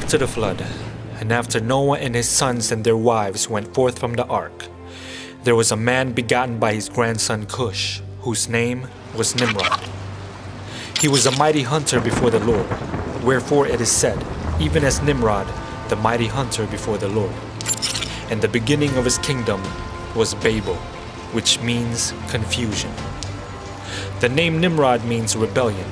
after the flood, and after Noah and his sons and their wives went forth from the ark, there was a man begotten by his grandson Cush, whose name was Nimrod. He was a mighty hunter before the Lord, wherefore it is said, even as Nimrod, the mighty hunter before the Lord. And the beginning of his kingdom was Babel, which means confusion. The name Nimrod means rebellion.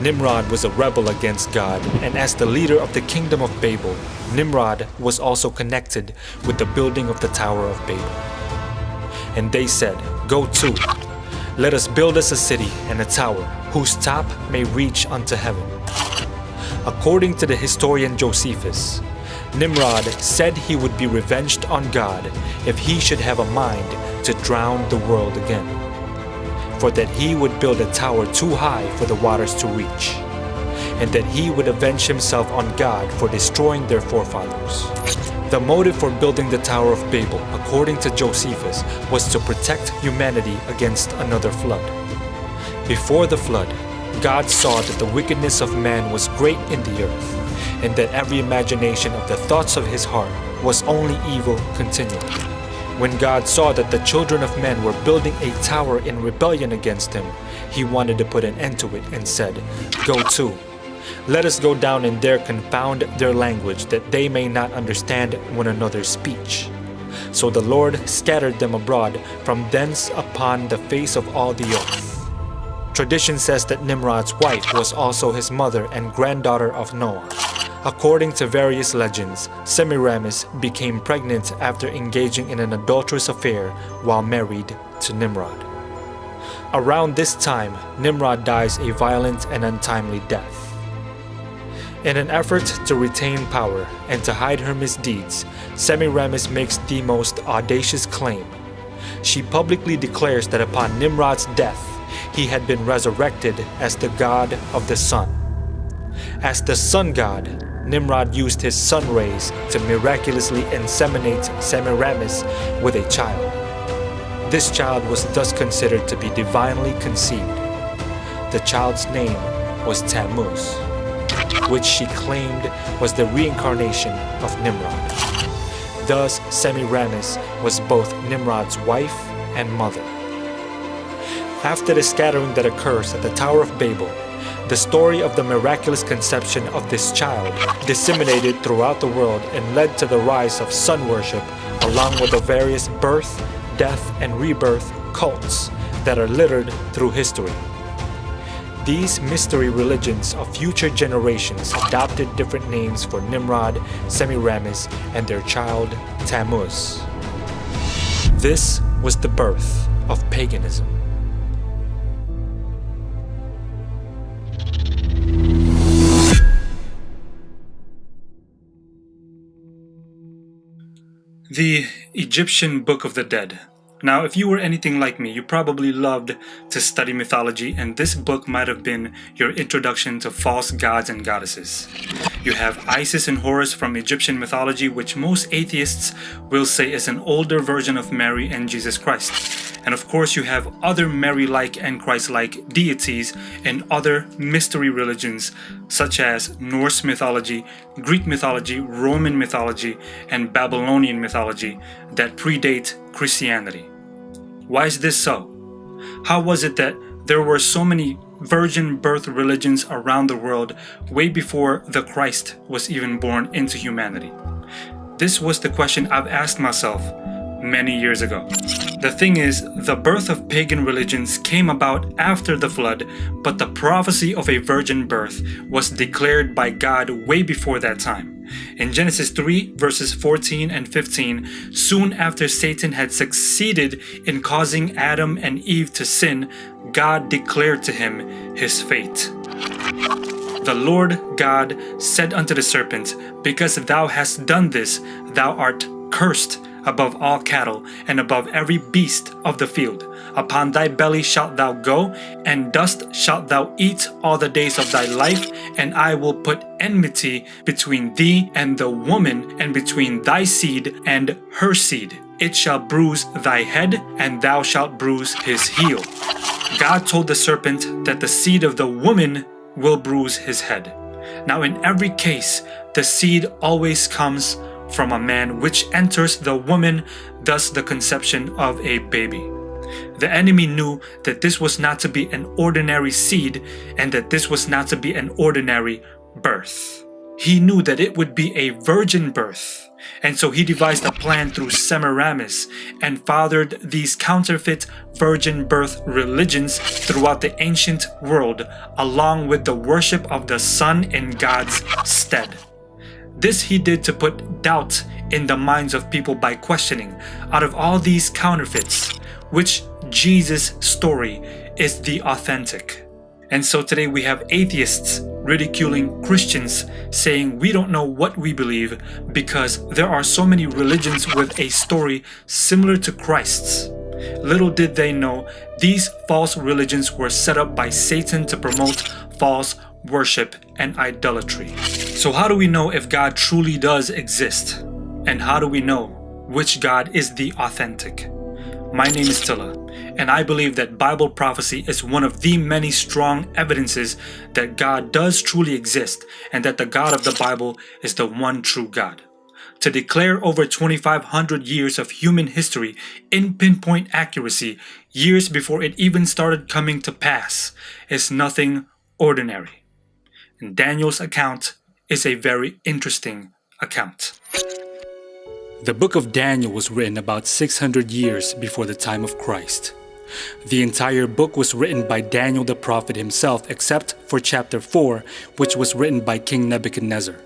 Nimrod was a rebel against God, and as the leader of the kingdom of Babel, Nimrod was also connected with the building of the Tower of Babel. And they said, "Go to, let us build us a city and a tower, whose top may reach unto heaven." According to the historian Josephus, Nimrod said he would be revenged on God if he should have a mind to drown the world again, for that he would build a tower too high for the waters to reach, and that he would avenge himself on God for destroying their forefathers. The motive for building the Tower of Babel, according to Josephus, was to protect humanity against another flood. Before the flood, God saw that the wickedness of man was great in the earth, and that every imagination of the thoughts of his heart was only evil continually. When God saw that the children of men were building a tower in rebellion against him, he wanted to put an end to it and said, "Go to, let us go down and there confound their language, that they may not understand one another's speech." So the Lord scattered them abroad from thence upon the face of all the earth. Tradition says that Nimrod's wife was also his mother and granddaughter of Noah. According to various legends, Semiramis became pregnant after engaging in an adulterous affair while married to Nimrod. Around this time, Nimrod dies a violent and untimely death. In an effort to retain power and to hide her misdeeds, Semiramis makes the most audacious claim. She publicly declares that upon Nimrod's death, he had been resurrected as the god of the sun. As the sun god, Nimrod used his sun rays to miraculously inseminate Semiramis with a child. This child was thus considered to be divinely conceived. The child's name was Tammuz, which she claimed was the reincarnation of Nimrod. Thus, Semiramis was both Nimrod's wife and mother. After the scattering that occurs at the Tower of Babel, the story of the miraculous conception of this child disseminated throughout the world and led to the rise of sun worship, along with the various birth, death, and rebirth cults that are littered through history. These mystery religions of future generations adopted different names for Nimrod, Semiramis, and their child Tammuz. This was the birth of paganism. The Egyptian Book of the Dead. Now, if you were anything like me, you probably loved to study mythology, and this book might have been your introduction to false gods and goddesses. You have Isis and Horus from Egyptian mythology, which most atheists will say is an older version of Mary and Jesus Christ. And of course, you have other Mary-like and Christ-like deities in other mystery religions, such as Norse mythology, Greek mythology, Roman mythology, and Babylonian mythology that predate Christianity. Why is this so? How was it that there were so many virgin birth religions around the world way before the Christ was even born into humanity? This was the question I've asked myself many years ago. The thing is, the birth of pagan religions came about after the flood, but the prophecy of a virgin birth was declared by God way before that time. In Genesis 3 verses 14 and 15, soon after Satan had succeeded in causing Adam and Eve to sin, God declared to him his fate. The Lord God said unto the serpent, "Because thou hast done this, thou art cursed above all cattle, and above every beast of the field. Upon thy belly shalt thou go, and dust shalt thou eat all the days of thy life, and I will put enmity between thee and the woman, and between thy seed and her seed. It shall bruise thy head, and thou shalt bruise his heel." God told the serpent that the seed of the woman will bruise his head. Now, in every case, The seed always comes from a man, which enters the woman, thus the conception of a baby. The enemy knew that this was not to be an ordinary seed and that this was not to be an ordinary birth. He knew that it would be a virgin birth, and so he devised a plan through Semiramis and fathered these counterfeit virgin birth religions throughout the ancient world, along with the worship of the sun in God's stead. This he did to put doubt in the minds of people by questioning, out of all these counterfeits, which Jesus' story is the authentic. And so today we have atheists ridiculing Christians, saying we don't know what we believe because there are so many religions with a story similar to Christ's. Little did they know, these false religions were set up by Satan to promote false worship and idolatry. So how do we know if God truly does exist? And how do we know which God is the authentic? My name is Tilla, and I believe that Bible prophecy is one of the many strong evidences that God does truly exist and that the God of the Bible is the one true God. To declare over 2,500 years of human history in pinpoint accuracy, years before it even started coming to pass, is nothing ordinary. And Daniel's account is a very interesting account. The book of Daniel was written about 600 years before the time of Christ. The entire book was written by Daniel the prophet himself, except for chapter 4, which was written by King Nebuchadnezzar.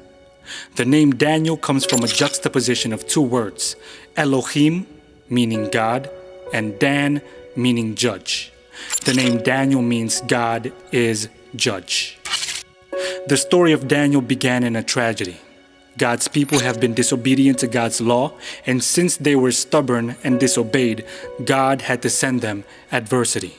The name Daniel comes from a juxtaposition of two words, Elohim, meaning God, and Dan, meaning judge. The name Daniel means God is judge. The story of Daniel began in a tragedy. God's people have been disobedient to God's law, and since they were stubborn and disobeyed, God had to send them adversity.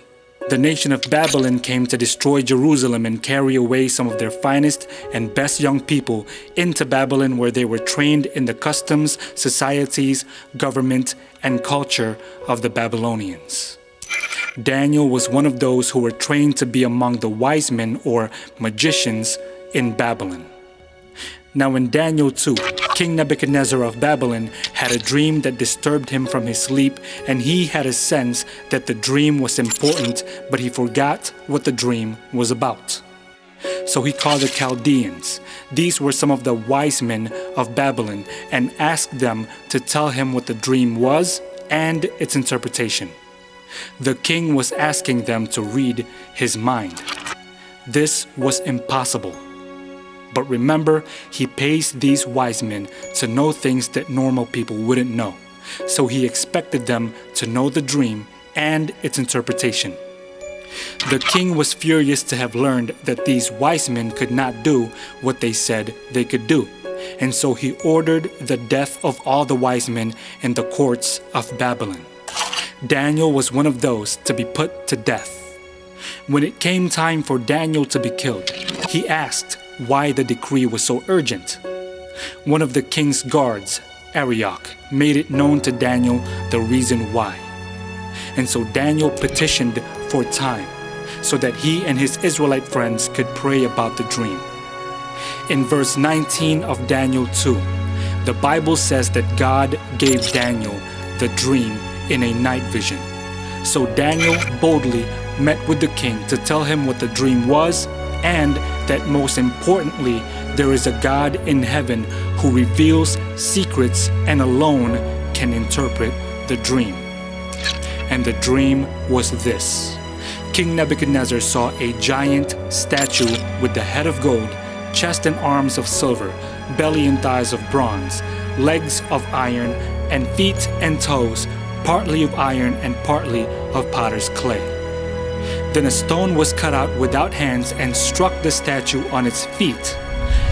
The nation of Babylon came to destroy Jerusalem and carry away some of their finest and best young people into Babylon, where they were trained in the customs, societies, government, and culture of the Babylonians. Daniel was one of those who were trained to be among the wise men or magicians in Babylon. Now in Daniel 2, King Nebuchadnezzar of Babylon had a dream that disturbed him from his sleep, and he had a sense that the dream was important, but he forgot what the dream was about. So he called the Chaldeans. These were some of the wise men of Babylon, and asked them to tell him what the dream was and its interpretation. The king was asking them to read his mind. This was impossible. But remember, he pays these wise men to know things that normal people wouldn't know. So he expected them to know the dream and its interpretation. The king was furious to have learned that these wise men could not do what they said they could do. And so he ordered the death of all the wise men in the courts of Babylon. Daniel was one of those to be put to death. When it came time for Daniel to be killed, he asked why the decree was so urgent. One of the king's guards, Arioch, made it known to Daniel the reason why. And so Daniel petitioned for time so that he and his Israelite friends could pray about the dream. In verse 19 of Daniel 2, the Bible says that God gave Daniel the dream in a night vision. So Daniel boldly met with the king to tell him what the dream was, and that most importantly, there is a God in heaven who reveals secrets and alone can interpret the dream. And the dream was this. King Nebuchadnezzar saw a giant statue with the head of gold, chest and arms of silver, belly and thighs of bronze, legs of iron, and feet and toes, partly of iron and partly of potter's clay. Then a stone was cut out without hands and struck the statue on its feet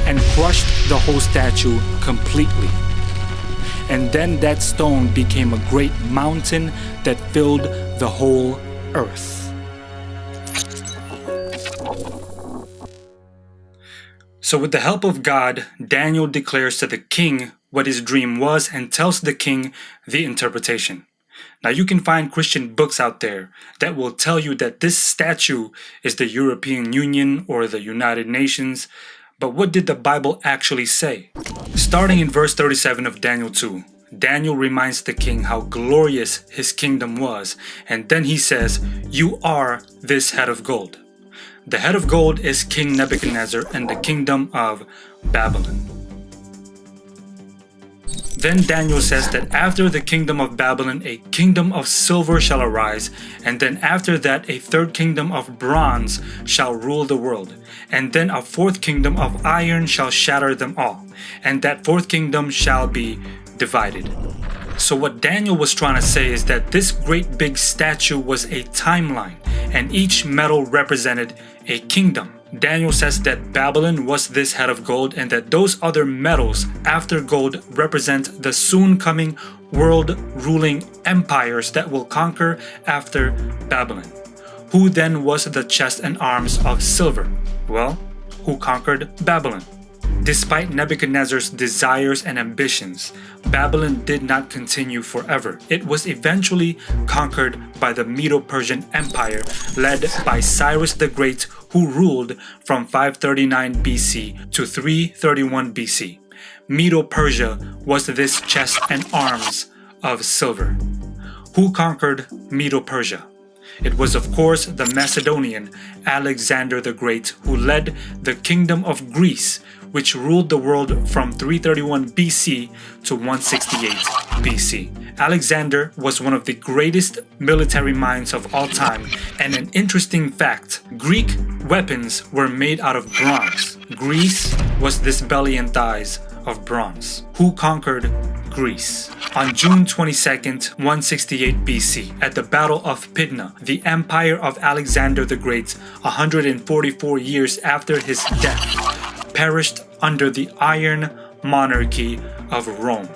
and crushed the whole statue completely. And then that stone became a great mountain that filled the whole earth. So with the help of God, Daniel declares to the king what his dream was and tells the king the interpretation. Now you can find Christian books out there that will tell you that this statue is the European Union or the United Nations, But what did the Bible actually say? Starting in verse 37 of Daniel 2, Daniel reminds the king how glorious his kingdom was, and then he says, "You are this head of gold." The head of gold is King Nebuchadnezzar and the kingdom of Babylon. Then Daniel says that after the kingdom of Babylon, a kingdom of silver shall arise, and then after that a third kingdom of bronze shall rule the world, and then a fourth kingdom of iron shall shatter them all, and that fourth kingdom shall be divided. So what Daniel was trying to say is that this great big statue was a timeline, and each metal represented a kingdom. Daniel says that Babylon was this head of gold, and that those other metals after gold represent the soon coming world ruling empires that will conquer after Babylon. Who then was the chest and arms of silver? Well, who conquered Babylon? Despite Nebuchadnezzar's desires and ambitions, Babylon did not continue forever. It was eventually conquered by the Medo-Persian Empire led by Cyrus the Great, who ruled from 539 BC to 331 BC. Medo-Persia was this chest and arms of silver. Who conquered Medo-Persia? It was of course the Macedonian Alexander the Great, who led the kingdom of Greece, which ruled the world from 331 BC to 168 BC. Alexander was one of the greatest military minds of all time, and an interesting fact, Greek weapons were made out of bronze. Greece was this belly and thighs of bronze. Who conquered Greece? On June 22nd, 168 BC, at the Battle of Pydna, the empire of Alexander the Great, 144 years after his death, perished under the iron monarchy of Rome.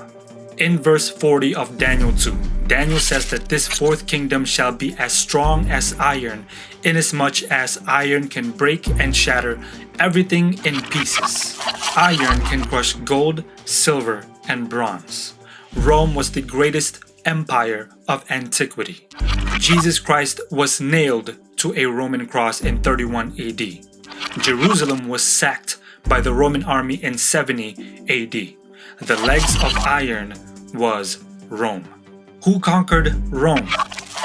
In verse 40 of Daniel 2, Daniel says that this fourth kingdom shall be as strong as iron, inasmuch as iron can break and shatter everything in pieces. Iron can crush gold, silver, and bronze. Rome was the greatest empire of antiquity. Jesus Christ was nailed to a Roman cross in 31 AD. Jerusalem was sacked by the Roman army in 70 AD. The legs of iron was Rome. Who conquered Rome?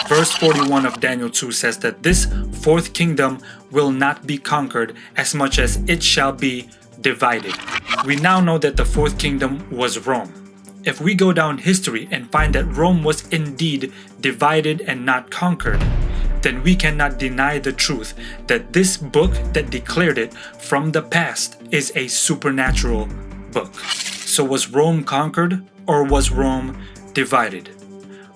Verse 41 of Daniel 2 says that this fourth kingdom will not be conquered as much as it shall be divided. We now know that the fourth kingdom was Rome. If we go down history and find that Rome was indeed divided and not conquered, then we cannot deny the truth that this book that declared it from the past is a supernatural book. So was Rome conquered or was Rome divided?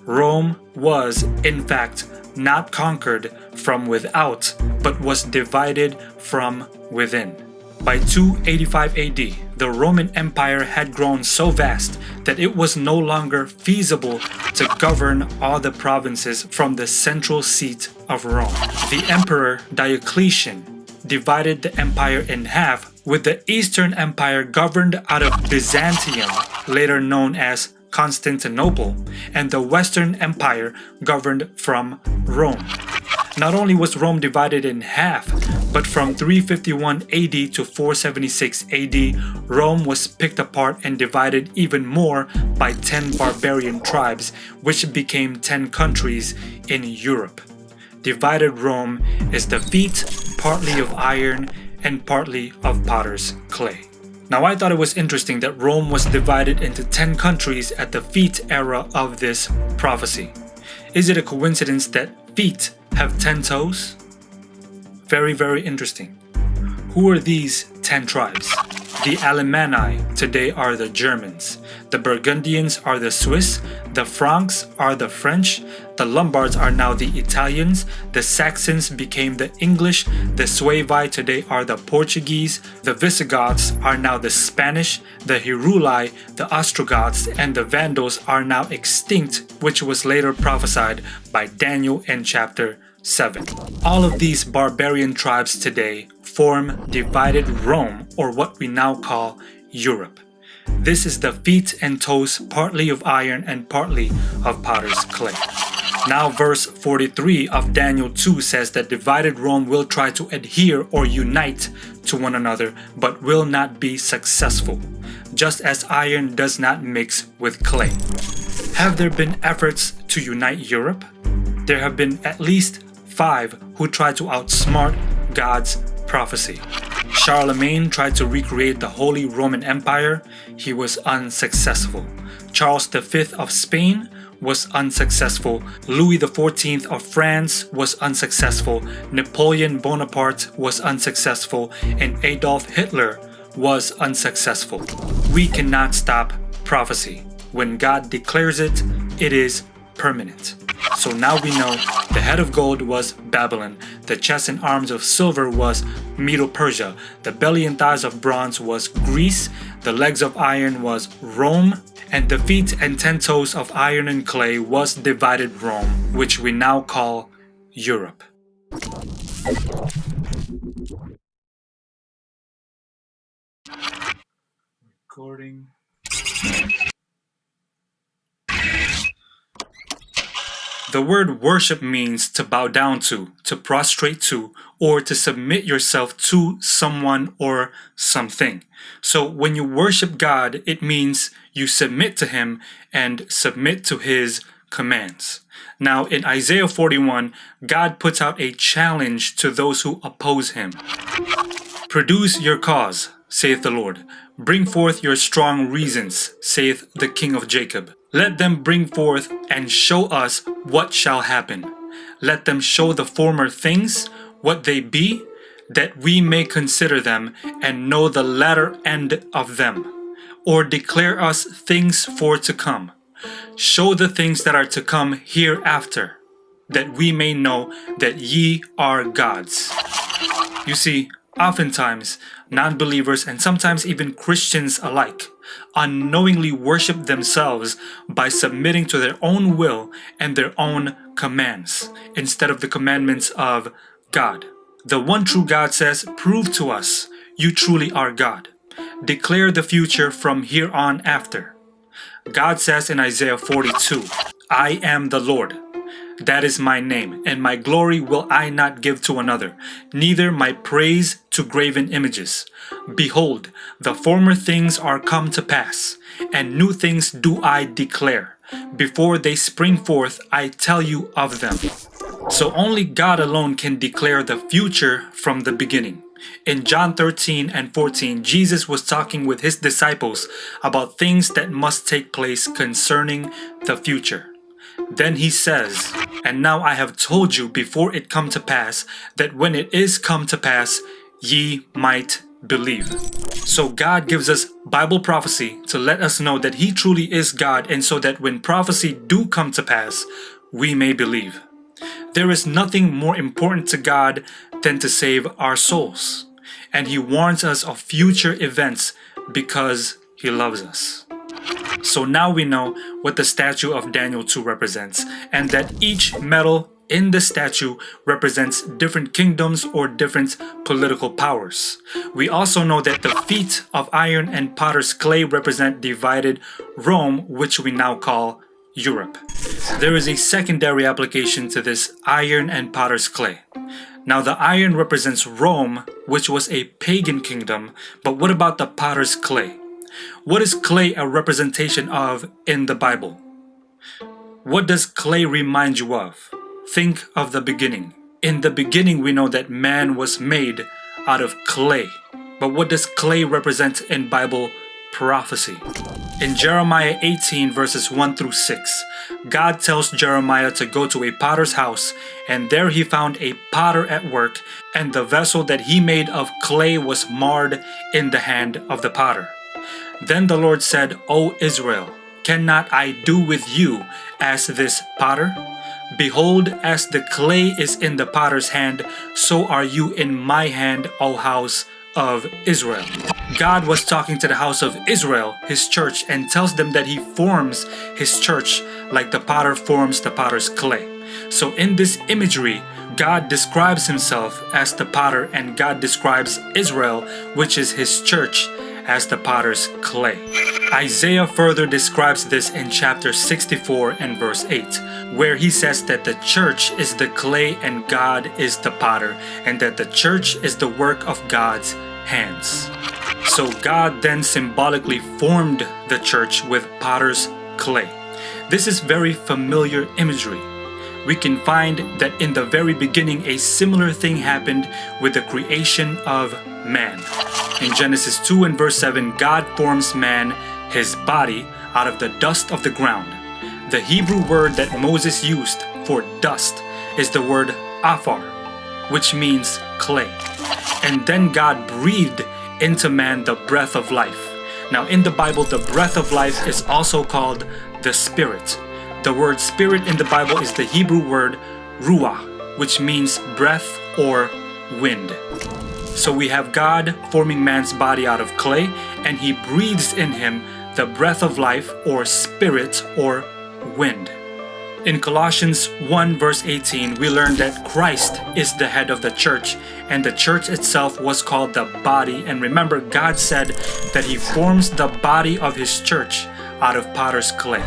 Rome was, in fact, not conquered from without, but was divided from within. By 285 AD, the Roman Empire had grown so vast that it was no longer feasible to govern all the provinces from the central seat of Rome. The Emperor Diocletian divided the empire in half, with the Eastern Empire governed out of Byzantium, later known as Constantinople, and the Western Empire governed from Rome. Not only was Rome divided in half, but from 351 AD to 476 AD, Rome was picked apart and divided even more by 10 barbarian tribes, which became 10 countries in Europe. Divided Rome is the feat partly of iron and partly of potter's clay. Now I thought it was interesting that Rome was divided into 10 countries at the feet era of this prophecy. Is it a coincidence that feet have 10 toes? Very, very interesting. Who are these 10 tribes? The Alemanni today are the Germans. The Burgundians are the Swiss. The Franks are the French. The Lombards are now the Italians. The Saxons became the English. The Suevi today are the Portuguese. The Visigoths are now the Spanish. The Heruli, the Ostrogoths, and the Vandals are now extinct, which was later prophesied by Daniel in chapter 7. All of these barbarian tribes today form divided Rome, or what we now call Europe. This is the feet and toes partly of iron and partly of potter's clay. Now verse 43 of Daniel 2 says that divided Rome will try to adhere or unite to one another, but will not be successful, just as iron does not mix with clay. Have there been efforts to unite Europe? There have been at least 5 who tried to outsmart God's prophecy. Charlemagne tried to recreate the Holy Roman Empire. He was unsuccessful. Charles V of Spain was unsuccessful. Louis XIV of France was unsuccessful. Napoleon Bonaparte was unsuccessful. And Adolf Hitler was unsuccessful. We cannot stop prophecy. When God declares it, it is permanent. So now we know the head of gold was Babylon, the chest and arms of silver was Medo-Persia, the belly and thighs of bronze was Greece, the legs of iron was Rome, and the feet and 10 toes of iron and clay was divided Rome, which we now call Europe. Recording. The word worship means to bow down to prostrate to, or to submit yourself to someone or something. So when you worship God, it means you submit to Him and submit to His commands. Now in Isaiah 41, God puts out a challenge to those who oppose Him. Produce your cause, saith the Lord. Bring forth your strong reasons, saith the King of Jacob. Let them bring forth and show us what shall happen. Let them show the former things, what they be, that we may consider them and know the latter end of them, or declare us things for to come. Show the things that are to come hereafter, that we may know that ye are gods. You see, oftentimes, non-believers and sometimes even Christians alike unknowingly worship themselves by submitting to their own will and their own commands instead of the commandments of God. The one true God says, "Prove to us you truly are God. Declare the future from here on after." God says in Isaiah 42, "I am the Lord. That is my name, and my glory will I not give to another, neither my praise to graven images. Behold, the former things are come to pass, and new things do I declare. Before they spring forth, I tell you of them." So only God alone can declare the future from the beginning. In John 13 and 14, Jesus was talking with His disciples about things that must take place concerning the future. Then He says, "And now I have told you before it come to pass, that when it is come to pass, ye might believe." So God gives us Bible prophecy to let us know that He truly is God, and so that when prophecy do come to pass, we may believe. There is nothing more important to God than to save our souls, and He warns us of future events because He loves us. So now we know what the statue of Daniel 2 represents, and that each metal in the statue represents different kingdoms or different political powers. We also know that the feet of iron and potter's clay represent divided Rome, which we now call Europe. There is a secondary application to this iron and potter's clay. Now the iron represents Rome, which was a pagan kingdom, but what about the potter's clay? What is clay a representation of in the Bible? What does clay remind you of? Think of the beginning. In the beginning, we know that man was made out of clay. But what does clay represent in Bible prophecy? In Jeremiah 18 verses 1 through 6, God tells Jeremiah to go to a potter's house, and there he found a potter at work, and the vessel that he made of clay was marred in the hand of the potter. Then the Lord said, "O Israel, cannot I do with you as this potter? Behold, as the clay is in the potter's hand, so are you in my hand, O house of Israel." God was talking to the house of Israel, His church, and tells them that He forms His church like the potter forms the potter's clay. So in this imagery, God describes Himself as the potter, and God describes Israel, which is His church, as the potter's clay. Isaiah further describes this in chapter 64 and verse 8, where he says that the church is the clay and God is the potter, and that the church is the work of God's hands. So God then symbolically formed the church with potter's clay. This is very familiar imagery. We can find that in the very beginning a similar thing happened with the creation of man. In Genesis 2 and verse 7, God forms man, his body, out of the dust of the ground. The Hebrew word that Moses used for dust is the word afar, which means clay. And then God breathed into man the breath of life. Now in the Bible, the breath of life is also called the Spirit. The word spirit in the Bible is the Hebrew word ruah, which means breath or wind. So we have God forming man's body out of clay, and he breathes in him the breath of life or spirit or wind. In Colossians 1 verse 18, we learn that Christ is the head of the church, and the church itself was called the body. And remember, God said that he forms the body of his church out of potter's clay.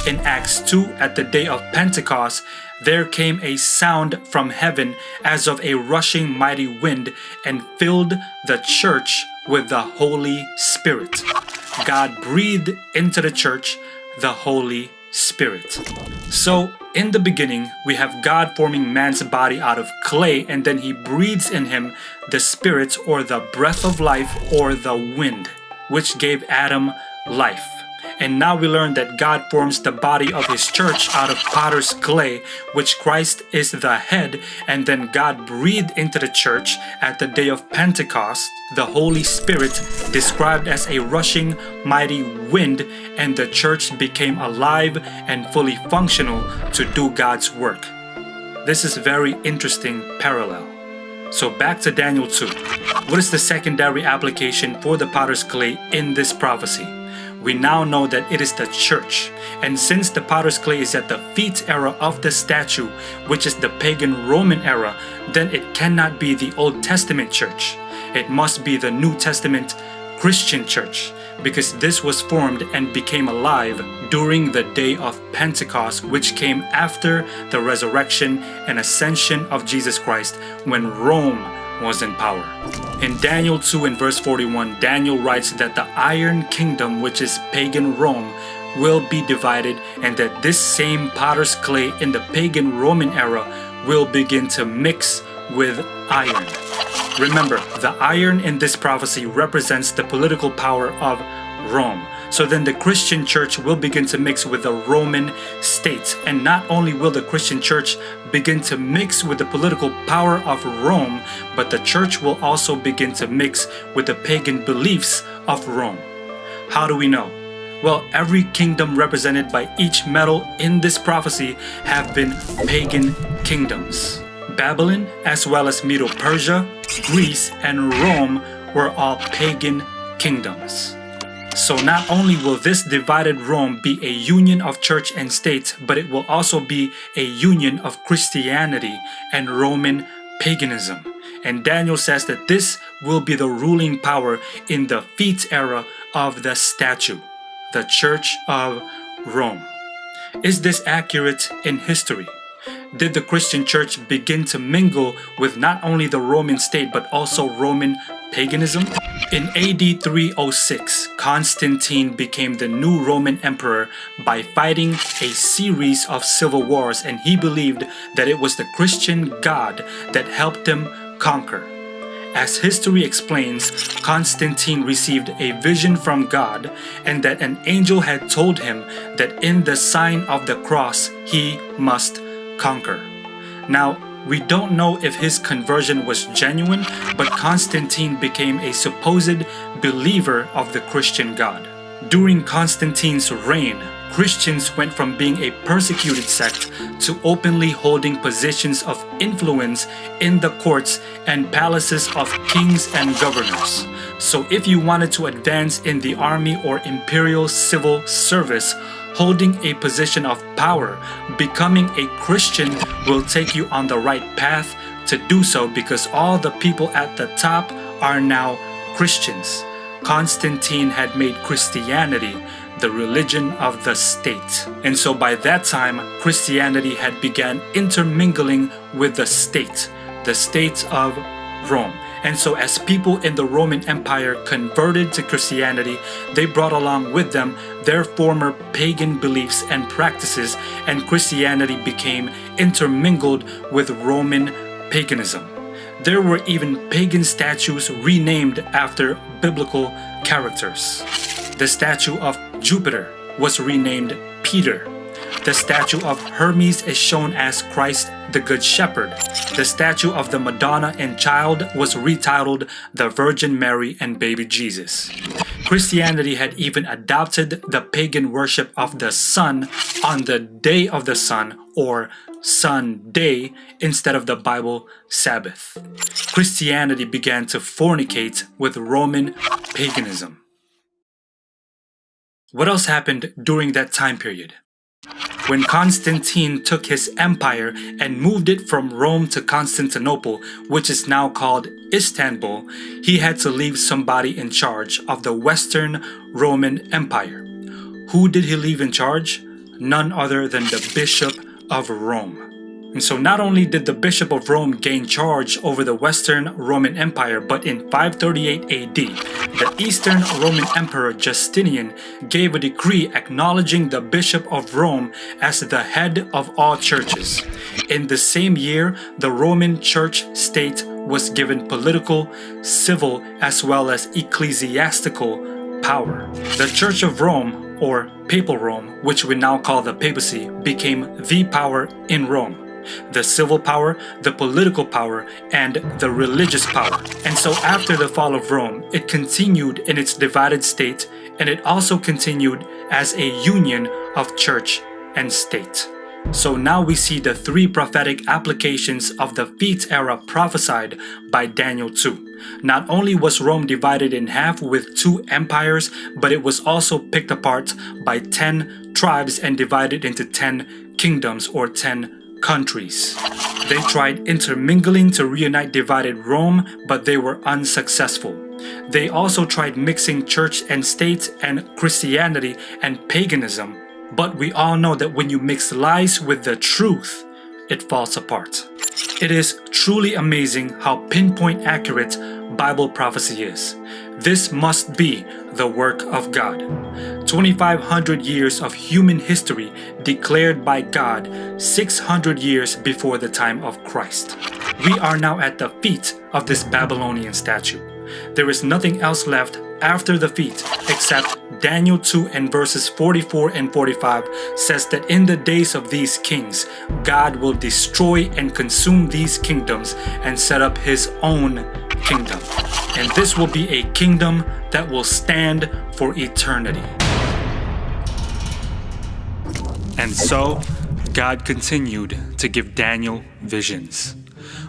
In Acts 2, at the day of Pentecost, there came a sound from heaven as of a rushing mighty wind and filled the church with the Holy Spirit. God breathed into the church the Holy Spirit. So, in the beginning, we have God forming man's body out of clay, and then he breathes in him the Spirit or the breath of life or the wind, which gave Adam life. And now we learn that God forms the body of his church out of potter's clay, which Christ is the head, and then God breathed into the church at the day of Pentecost the Holy Spirit, described as a rushing mighty wind, and the church became alive and fully functional to do God's work. This is very interesting parallel. So back to Daniel 2. What is the secondary application for the potter's clay in this prophecy? We now know that it is the church. And since the potter's clay is at the feet era of the statue, which is the pagan Roman era, then it cannot be the Old Testament church. It must be the New Testament Christian church, because this was formed and became alive during the day of Pentecost, which came after the resurrection and ascension of Jesus Christ, when Rome was in power. In Daniel 2 and verse 41, Daniel writes that the iron kingdom, which is pagan Rome, will be divided, and that this same potter's clay in the pagan Roman era will begin to mix with iron. Remember, the iron in this prophecy represents the political power of Rome. So then the Christian church will begin to mix with the Roman state. And not only will the Christian church begin to mix with the political power of Rome, but the church will also begin to mix with the pagan beliefs of Rome. How do we know? Well, every kingdom represented by each metal in this prophecy have been pagan kingdoms. Babylon, as well as Medo-Persia, Greece, and Rome were all pagan kingdoms. So not only will this divided Rome be a union of church and state, but it will also be a union of Christianity and Roman paganism. And Daniel says that this will be the ruling power in the feet era of the statue, the Church of Rome. Is this accurate in history? Did the Christian church begin to mingle with not only the Roman state but also Roman paganism? In AD 306, Constantine became the new Roman emperor by fighting a series of civil wars, and he believed that it was the Christian God that helped him conquer. As history explains, Constantine received a vision from God, and that an angel had told him that in the sign of the cross he must conquer. Now, we don't know if his conversion was genuine, but Constantine became a supposed believer of the Christian God. During Constantine's reign, Christians went from being a persecuted sect to openly holding positions of influence in the courts and palaces of kings and governors. So if you wanted to advance in the army or imperial civil service, holding a position of power, becoming a Christian will take you on the right path to do so, because all the people at the top are now Christians. Constantine had made Christianity the religion of the state. And so by that time, Christianity had begun intermingling with the state of Rome. And so as people in the Roman Empire converted to Christianity, they brought along with them their former pagan beliefs and practices, and Christianity became intermingled with Roman paganism. There were even pagan statues renamed after biblical characters. The statue of Jupiter was renamed Peter. The statue of Hermes is shown as Christ the Good Shepherd. The statue of the Madonna and Child was retitled the Virgin Mary and Baby Jesus. Christianity had even adopted the pagan worship of the sun on the day of the sun, or Sunday, instead of the Bible Sabbath. Christianity began to fornicate with Roman paganism. What else happened during that time period? When Constantine took his empire and moved it from Rome to Constantinople, which is now called Istanbul, he had to leave somebody in charge of the Western Roman Empire. Who did he leave in charge? None other than the Bishop of Rome. And so not only did the Bishop of Rome gain charge over the Western Roman Empire, but in 538 AD, the Eastern Roman Emperor Justinian gave a decree acknowledging the Bishop of Rome as the head of all churches. In the same year, the Roman Church state was given political, civil, as well as ecclesiastical power. The Church of Rome, or Papal Rome, which we now call the papacy, became the power in Rome. The civil power, the political power, and the religious power. And so after the fall of Rome, it continued in its divided state, and it also continued as a union of church and state. So now we see the three prophetic applications of the feast era prophesied by Daniel 2. Not only was Rome divided in half with two empires, but it was also picked apart by 10 tribes and divided into 10 kingdoms, or 10 countries. They tried intermingling to reunite divided Rome, but they were unsuccessful. They also tried mixing church and state and Christianity and paganism, but we all know that when you mix lies with the truth, it falls apart. It is truly amazing how pinpoint accurate Bible prophecy is. This must be the work of God. 2,500 years of human history declared by God 600 years before the time of Christ. We are now at the feet of this Babylonian statue. There is nothing else left after the feet except Daniel 2 and verses 44 and 45 says that in the days of these kings, God will destroy and consume these kingdoms and set up his own kingdom. And this will be a kingdom that will stand for eternity. And so, God continued to give Daniel visions.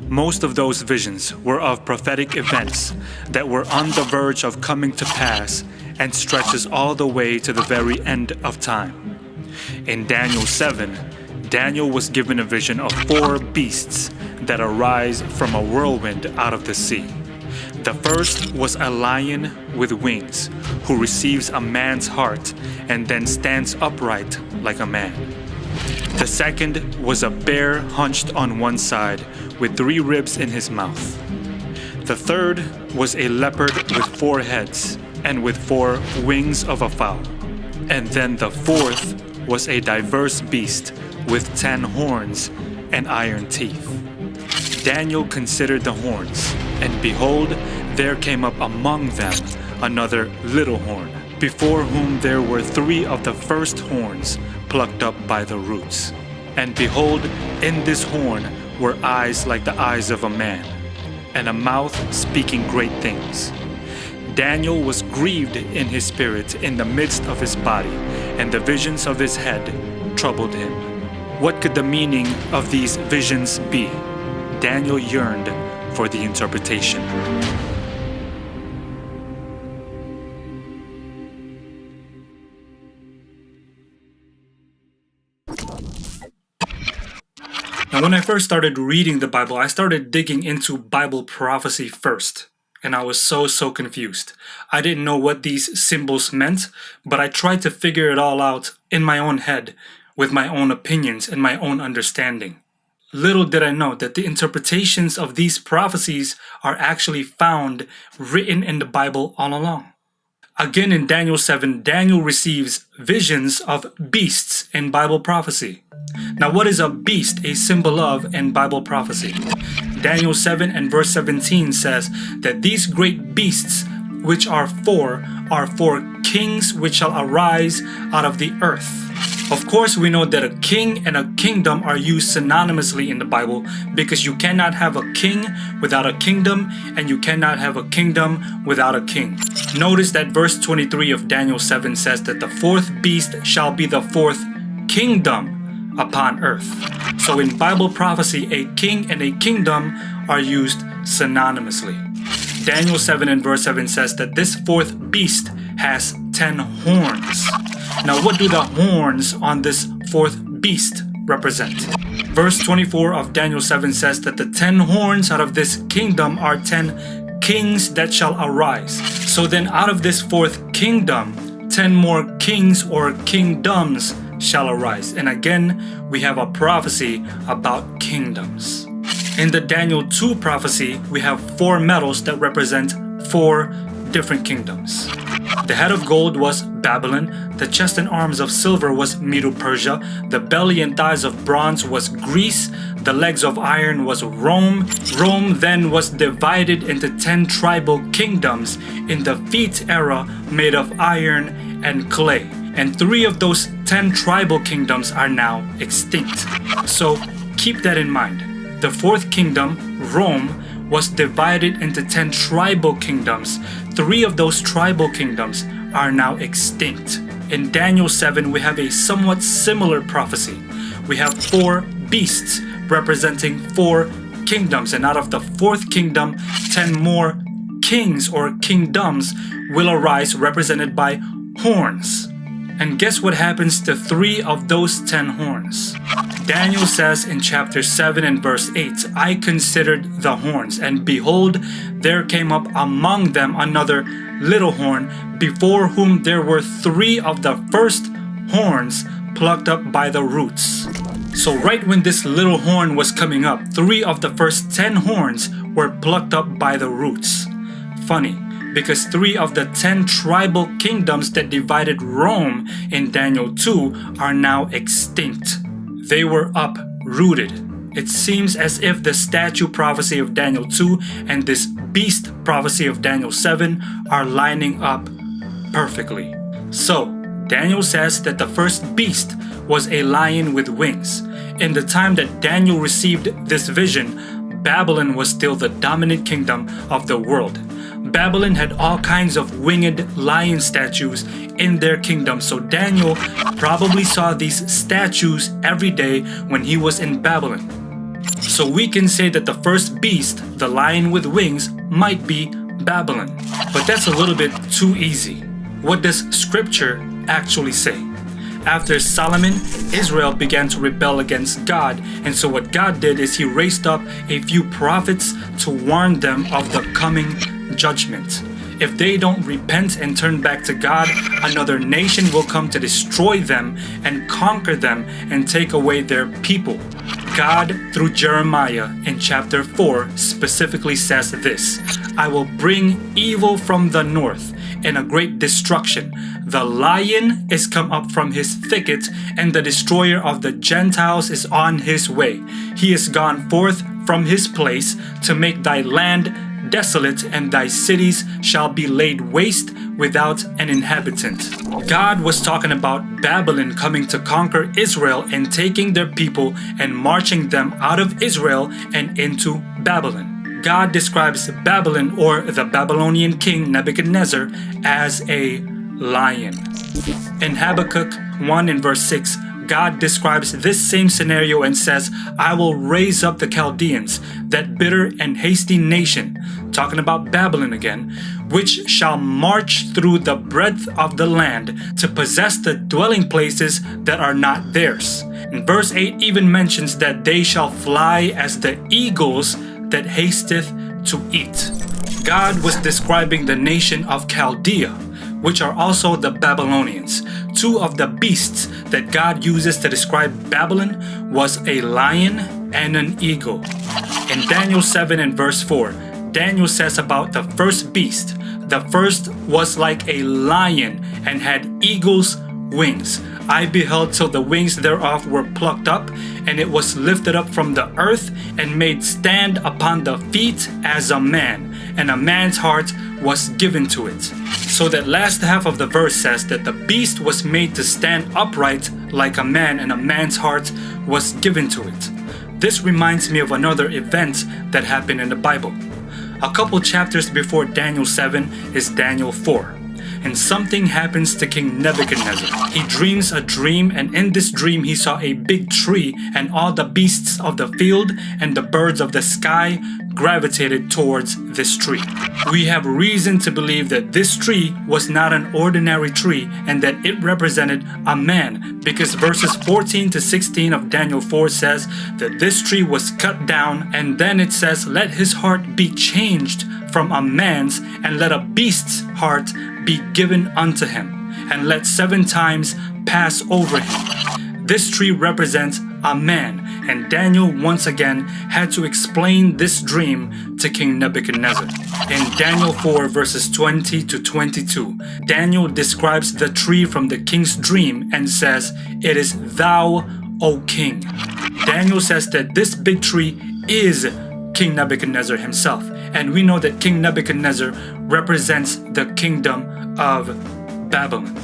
Most of those visions were of prophetic events that were on the verge of coming to pass and stretches all the way to the very end of time. In Daniel 7, Daniel was given a vision of 4 beasts that arise from a whirlwind out of the sea. The first was a lion with wings, who receives a man's heart and then stands upright like a man. The second was a bear hunched on one side with 3 ribs in his mouth. The third was a leopard with 4 heads and with 4 wings of a fowl. And then the fourth was a diverse beast with 10 horns and iron teeth. Daniel considered the horns, and behold, there came up among them another little horn, before whom there were 3 of the first horns plucked up by the roots. And behold, in this horn were eyes like the eyes of a man, and a mouth speaking great things. Daniel was grieved in his spirit in the midst of his body, and the visions of his head troubled him. What could the meaning of these visions be? Daniel yearned for the interpretation. And when I first started reading the Bible, I started digging into Bible prophecy first. and I was so confused. I didn't know what these symbols meant, but I tried to figure it all out in my own head with my own opinions and my own understanding. Little did I know that the interpretations of these prophecies are actually found written in the Bible all along. Again, in Daniel 7, Daniel receives visions of beasts in Bible prophecy. Now, what is a beast a symbol of in Bible prophecy? Daniel 7 and verse 17 says that these great beasts which are four kings which shall arise out of the earth. Of course, we know that a king and a kingdom are used synonymously in the Bible because you cannot have a king without a kingdom, and you cannot have a kingdom without a king. Notice that verse 23 of Daniel 7 says that the fourth beast shall be the fourth kingdom upon earth. So in Bible prophecy, a king and a kingdom are used synonymously. Daniel 7 and verse 7 says that this fourth beast has 10 horns. Now, what do the horns on this fourth beast represent? Verse 24 of Daniel 7 says that the 10 horns out of this kingdom are 10 kings that shall arise. So then out of this fourth kingdom, 10 more kings or kingdoms shall arise. And again, we have a prophecy about kingdoms. In the Daniel 2 prophecy, we have 4 metals that represent 4 different kingdoms. The head of gold was Babylon, the chest and arms of silver was Medo-Persia, the belly and thighs of bronze was Greece, the legs of iron was Rome. Rome then was divided into 10 tribal kingdoms in the feet era made of iron and clay. And 3 of those 10 tribal kingdoms are now extinct. So keep that in mind. The fourth kingdom, Rome, was divided into 10 tribal kingdoms. 3 of those tribal kingdoms are now extinct. In Daniel 7, we have a somewhat similar prophecy. We have 4 beasts representing 4 kingdoms, and out of the fourth kingdom, 10 more kings or kingdoms will arise, represented by horns. And guess what happens to 3 of those 10 horns? Daniel says in chapter 7 and verse 8, I considered the horns, and behold, there came up among them another little horn, before whom there were 3 of the first horns plucked up by the roots. So right when this little horn was coming up, 3 of the first 10 horns were plucked up by the roots. Funny, because 3 of the 10 tribal kingdoms that divided Rome in Daniel 2 are now extinct. They were uprooted. It seems as if the statue prophecy of Daniel 2 and this beast prophecy of Daniel 7 are lining up perfectly. So, Daniel says that the first beast was a lion with wings. In the time that Daniel received this vision, Babylon was still the dominant kingdom of the world. Babylon had all kinds of winged lion statues in their kingdom, so Daniel probably saw these statues every day when he was in Babylon. So we can say that the first beast, the lion with wings, might be Babylon. But that's a little bit too easy. What does scripture actually say? After Solomon, Israel began to rebel against God, and so what God did is he raised up a few prophets to warn them of the coming judgment. If they don't repent and turn back to God, another nation will come to destroy them and conquer them and take away their people. God, through Jeremiah in chapter 4, specifically says this, I will bring evil from the north and a great destruction. The lion is come up from his thicket, and the destroyer of the Gentiles is on his way. He is gone forth from his place to make thy land desolate, and thy cities shall be laid waste without an inhabitant. God was talking about Babylon coming to conquer Israel and taking their people and marching them out of Israel and into Babylon. God describes Babylon, or the Babylonian king Nebuchadnezzar, as a lion. In Habakkuk 1 and verse 6, God describes this same scenario and says, I will raise up the Chaldeans, that bitter and hasty nation, talking about Babylon again, which shall march through the breadth of the land to possess the dwelling places that are not theirs. And verse 8 even mentions that they shall fly as the eagles that hasteth to eat. God was describing the nation of Chaldea, which are also the Babylonians. Two of the beasts that God uses to describe Babylon was a lion and an eagle. In Daniel 7 and verse 4, Daniel says about the first beast, the first was like a lion and had eagle's wings. I beheld till the wings thereof were plucked up, and it was lifted up from the earth and made stand upon the feet as a man, and a man's heart was given to it. So that last half of the verse says that the beast was made to stand upright like a man, and a man's heart was given to it. This reminds me of another event that happened in the Bible. A couple chapters before Daniel 7 is Daniel 4. And something happens to King Nebuchadnezzar. He dreams a dream, and in this dream he saw a big tree, and all the beasts of the field and the birds of the sky gravitated towards this tree. We have reason to believe that this tree was not an ordinary tree and that it represented a man, because verses 14 to 16 of Daniel 4 says that this tree was cut down, and then it says, "Let his heart be changed from a man's, and let a beast's heart be given unto him, and let 7 times pass over him." This tree represents a man, and Daniel once again had to explain this dream to King Nebuchadnezzar. In Daniel 4 verses 20 to 22, Daniel describes the tree from the king's dream and says, "It is thou, O king." Daniel says that this big tree is King Nebuchadnezzar himself, and we know that King Nebuchadnezzar represents the kingdom of Babylon.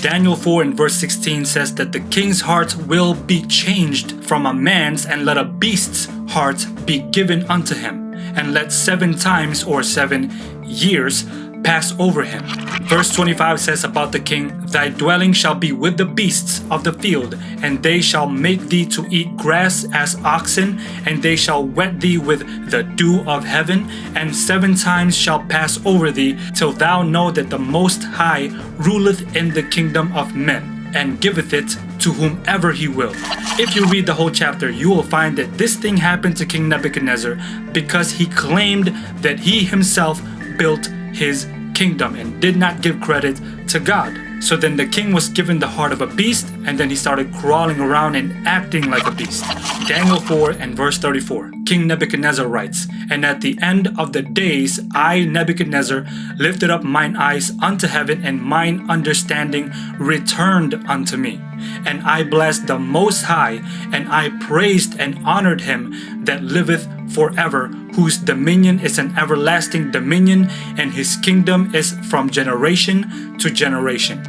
Daniel 4 and verse 16 says that the king's heart will be changed from a man's, and let a beast's heart be given unto him, and let 7 times or 7 years pass over him. Verse 25 says about the king, "Thy dwelling shall be with the beasts of the field, and they shall make thee to eat grass as oxen, and they shall wet thee with the dew of heaven, and 7 times shall pass over thee, till thou know that the Most High ruleth in the kingdom of men, and giveth it to whomever he will." If you read the whole chapter, you will find that this thing happened to King Nebuchadnezzar because he claimed that he himself built his kingdom and did not give credit to God. So then the king was given the heart of a beast, and then he started crawling around and acting like a beast. Daniel 4 and verse 34, King Nebuchadnezzar writes, "And at the end of the days, I, Nebuchadnezzar, lifted up mine eyes unto heaven, and mine understanding returned unto me. And I blessed the Most High, and I praised and honored him that liveth forever, whose dominion is an everlasting dominion, and his kingdom is from generation to generation."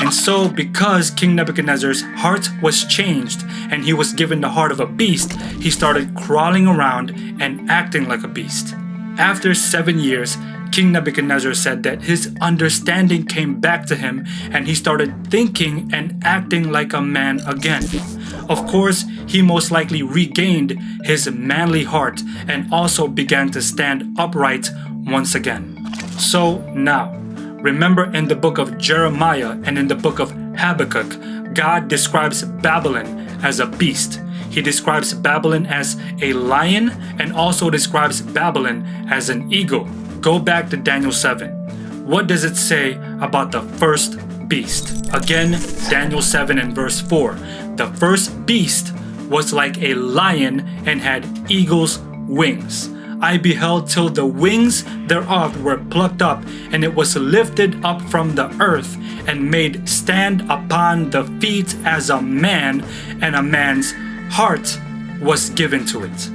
And so, because King Nebuchadnezzar's heart was changed and he was given the heart of a beast, he started crawling around and acting like a beast. After 7 years, King Nebuchadnezzar said that his understanding came back to him, and he started thinking and acting like a man again. Of course, he most likely regained his manly heart and also began to stand upright once again. So now, remember in the book of Jeremiah and in the book of Habakkuk, God describes Babylon as a beast. He describes Babylon as a lion and also describes Babylon as an eagle. Go back to Daniel 7. What does it say about the first beast? Again, Daniel 7 and verse 4. The first beast was like a lion and had eagle's wings. I beheld till the wings thereof were plucked up, and it was lifted up from the earth, and made stand upon the feet as a man, and a man's heart was given to it.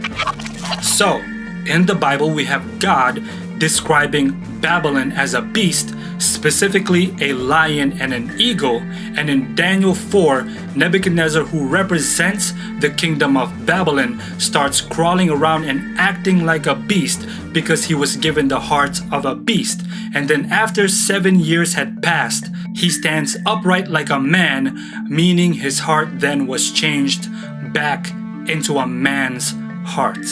So, in the Bible we have God describing Babylon as a beast, specifically a lion and an eagle, and in Daniel 4, Nebuchadnezzar, who represents the kingdom of Babylon, starts crawling around and acting like a beast because he was given the heart of a beast. And then after 7 years had passed, he stands upright like a man, meaning his heart then was changed back into a man's heart.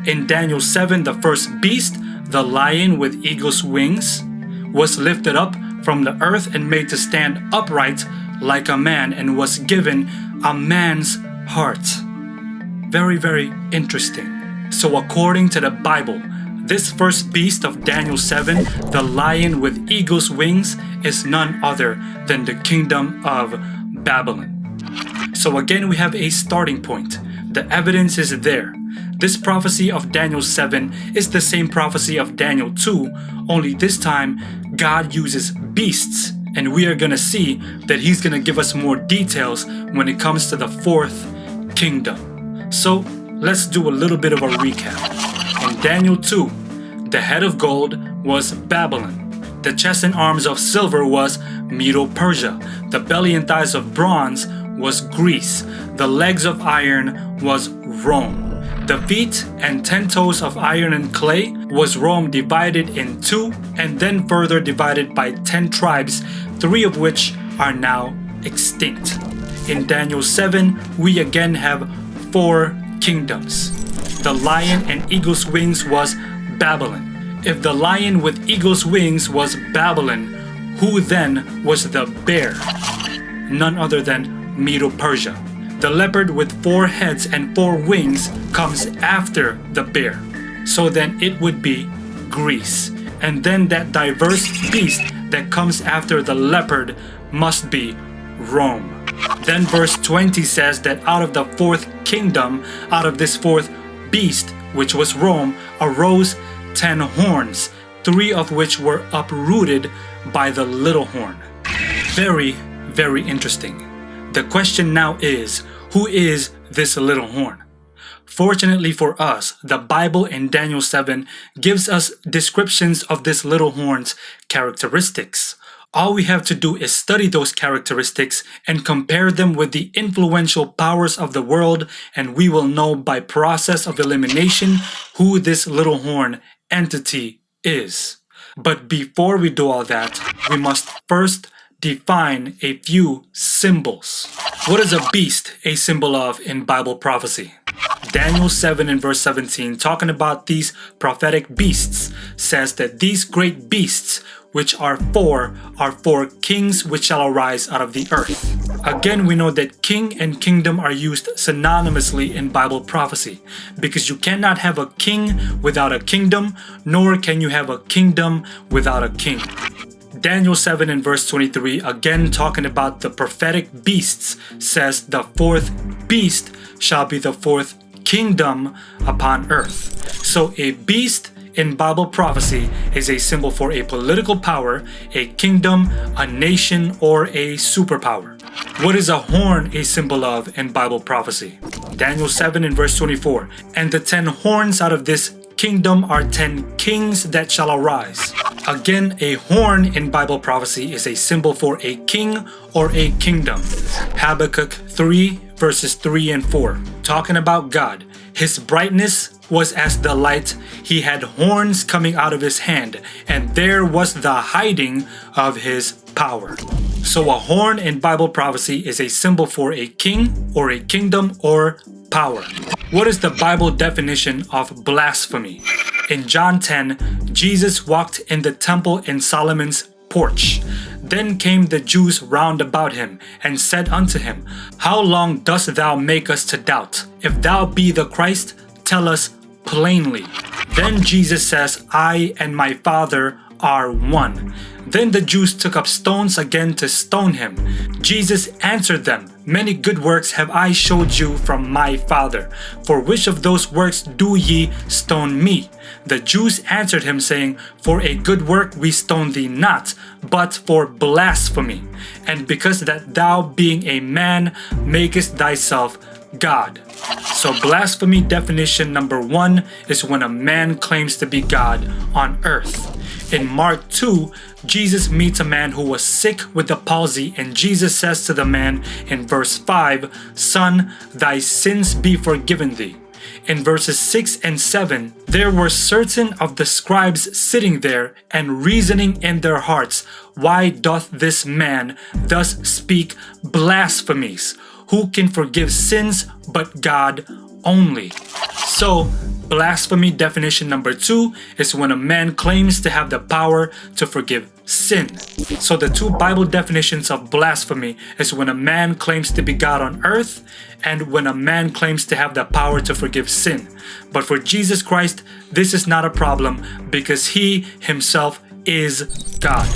In Daniel 7, the first beast, the lion with eagle's wings, was lifted up from the earth and made to stand upright like a man, and was given a man's heart. Very, very interesting. So according to the Bible, This first beast of Daniel 7, the lion with eagle's wings, is none other than the kingdom of Babylon. So again, we have a starting point. The evidence is there. This prophecy of Daniel 7 is the same prophecy of Daniel 2, only this time God uses beasts, and we are going to see that He's going to give us more details when it comes to the fourth kingdom. So let's do a little bit of a recap. In Daniel 2, the head of gold was Babylon. The chest and arms of silver was Medo-Persia. The belly and thighs of bronze was Greece. The legs of iron was Rome. The feet and 10 toes of iron and clay was Rome, divided in two and then further divided by 10 tribes, 3 of which are now extinct. In Daniel 7, we again have 4 kingdoms. The lion and eagle's wings was Babylon. If the lion with eagle's wings was Babylon, who then was the bear? None other than Medo-Persia. The leopard with 4 heads and 4 wings comes after the bear. So then it would be Greece. And then that diverse beast that comes after the leopard must be Rome. Then verse 20 says that out of the 4th kingdom, out of this 4th beast, which was Rome, arose 10 horns, 3 of which were uprooted by the little horn. Very, very interesting. The question now is, who is this little horn? Fortunately for us, the Bible in Daniel 7 gives us descriptions of this little horn's characteristics. All we have to do is study those characteristics and compare them with the influential powers of the world, and we will know by process of elimination who this little horn entity is. But before we do all that, we must first define a few symbols. What is a beast a symbol of in Bible prophecy? Daniel 7 and verse 17, talking about these prophetic beasts, says that these great beasts, which are 4 kings which shall arise out of the earth. Again, we know that king and kingdom are used synonymously in Bible prophecy, because you cannot have a king without a kingdom, nor can you have a kingdom without a king. Daniel 7 and verse 23, again talking about the prophetic beasts, says the 4th beast shall be the 4th kingdom upon earth. So a beast in Bible prophecy is a symbol for a political power, a kingdom, a nation, or a superpower. What is a horn a symbol of in Bible prophecy? Daniel 7 and verse 24, and the 10 horns out of this kingdom are 10 kings that shall arise. Again, a horn in Bible prophecy is a symbol for a king or a kingdom. Habakkuk 3 verses 3 and 4, talking about God. His brightness was as the light. He had horns coming out of his hand, and there was the hiding of his power. So a horn in Bible prophecy is a symbol for a king or a kingdom or power. What is the Bible definition of blasphemy? In John 10, Jesus walked in the temple in Solomon's porch. Then came the Jews round about him, and said unto him, How long dost thou make us to doubt? If thou be the Christ, tell us plainly. Then Jesus says, I and my Father are one. Then the Jews took up stones again to stone him. Jesus answered them, Many good works have I showed you from my Father. For which of those works do ye stone me? The Jews answered him, saying, For a good work we stone thee not, but for blasphemy, and because that thou being a man makest thyself God. So blasphemy definition number 1 is when a man claims to be God on earth. In Mark 2, Jesus meets a man who was sick with the palsy, and Jesus says to the man in verse 5, Son, thy sins be forgiven thee. In verses 6 and 7, there were certain of the scribes sitting there and reasoning in their hearts, Why doth this man thus speak blasphemies? Who can forgive sins but God only? So, blasphemy definition number 2 is when a man claims to have the power to forgive sin. So the two Bible definitions of blasphemy is when a man claims to be God on earth and when a man claims to have the power to forgive sin. But for Jesus Christ, this is not a problem because he himself is God.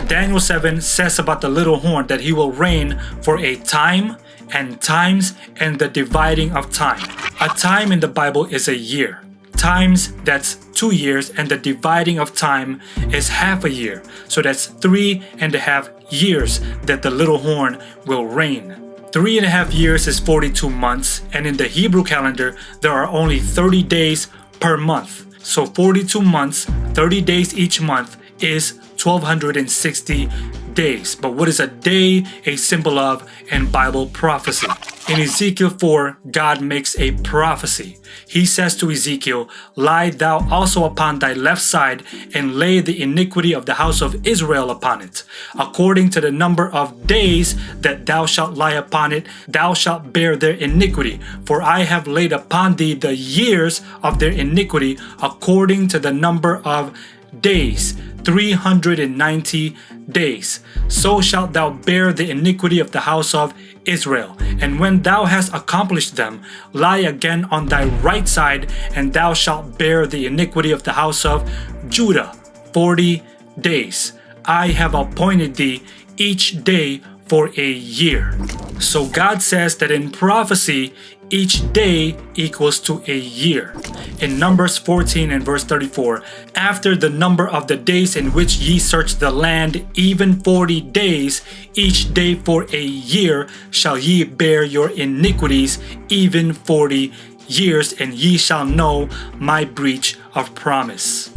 Daniel 7 says about the little horn that he will reign for a time and times and the dividing of time. A time in the Bible is a year. Times, that's 2 years, and the dividing of time is half a year. So that's 3.5 years that the little horn will reign. 3.5 years is 42 months, and in the Hebrew calendar, there are only 30 days per month. So 42 months, 30 days each month is 1260 days. But what is a day a symbol of in Bible prophecy? In Ezekiel 4, God makes a prophecy. He says to Ezekiel, "Lie thou also upon thy left side, and lay the iniquity of the house of Israel upon it. According to the number of days that thou shalt lie upon it, thou shalt bear their iniquity. For I have laid upon thee the years of their iniquity, according to the number of days, 390 days. So shalt thou bear the iniquity of the house of Israel. And when thou hast accomplished them, lie again on thy right side, and thou shalt bear the iniquity of the house of Judah 40 days. I have appointed thee each day for a year." So God says that in prophecy, each day equals to a year. In Numbers 14 and verse 34, "After the number of the days in which ye search the land, even 40 days, each day for a year, shall ye bear your iniquities, even 40 years, and ye shall know my breach of promise."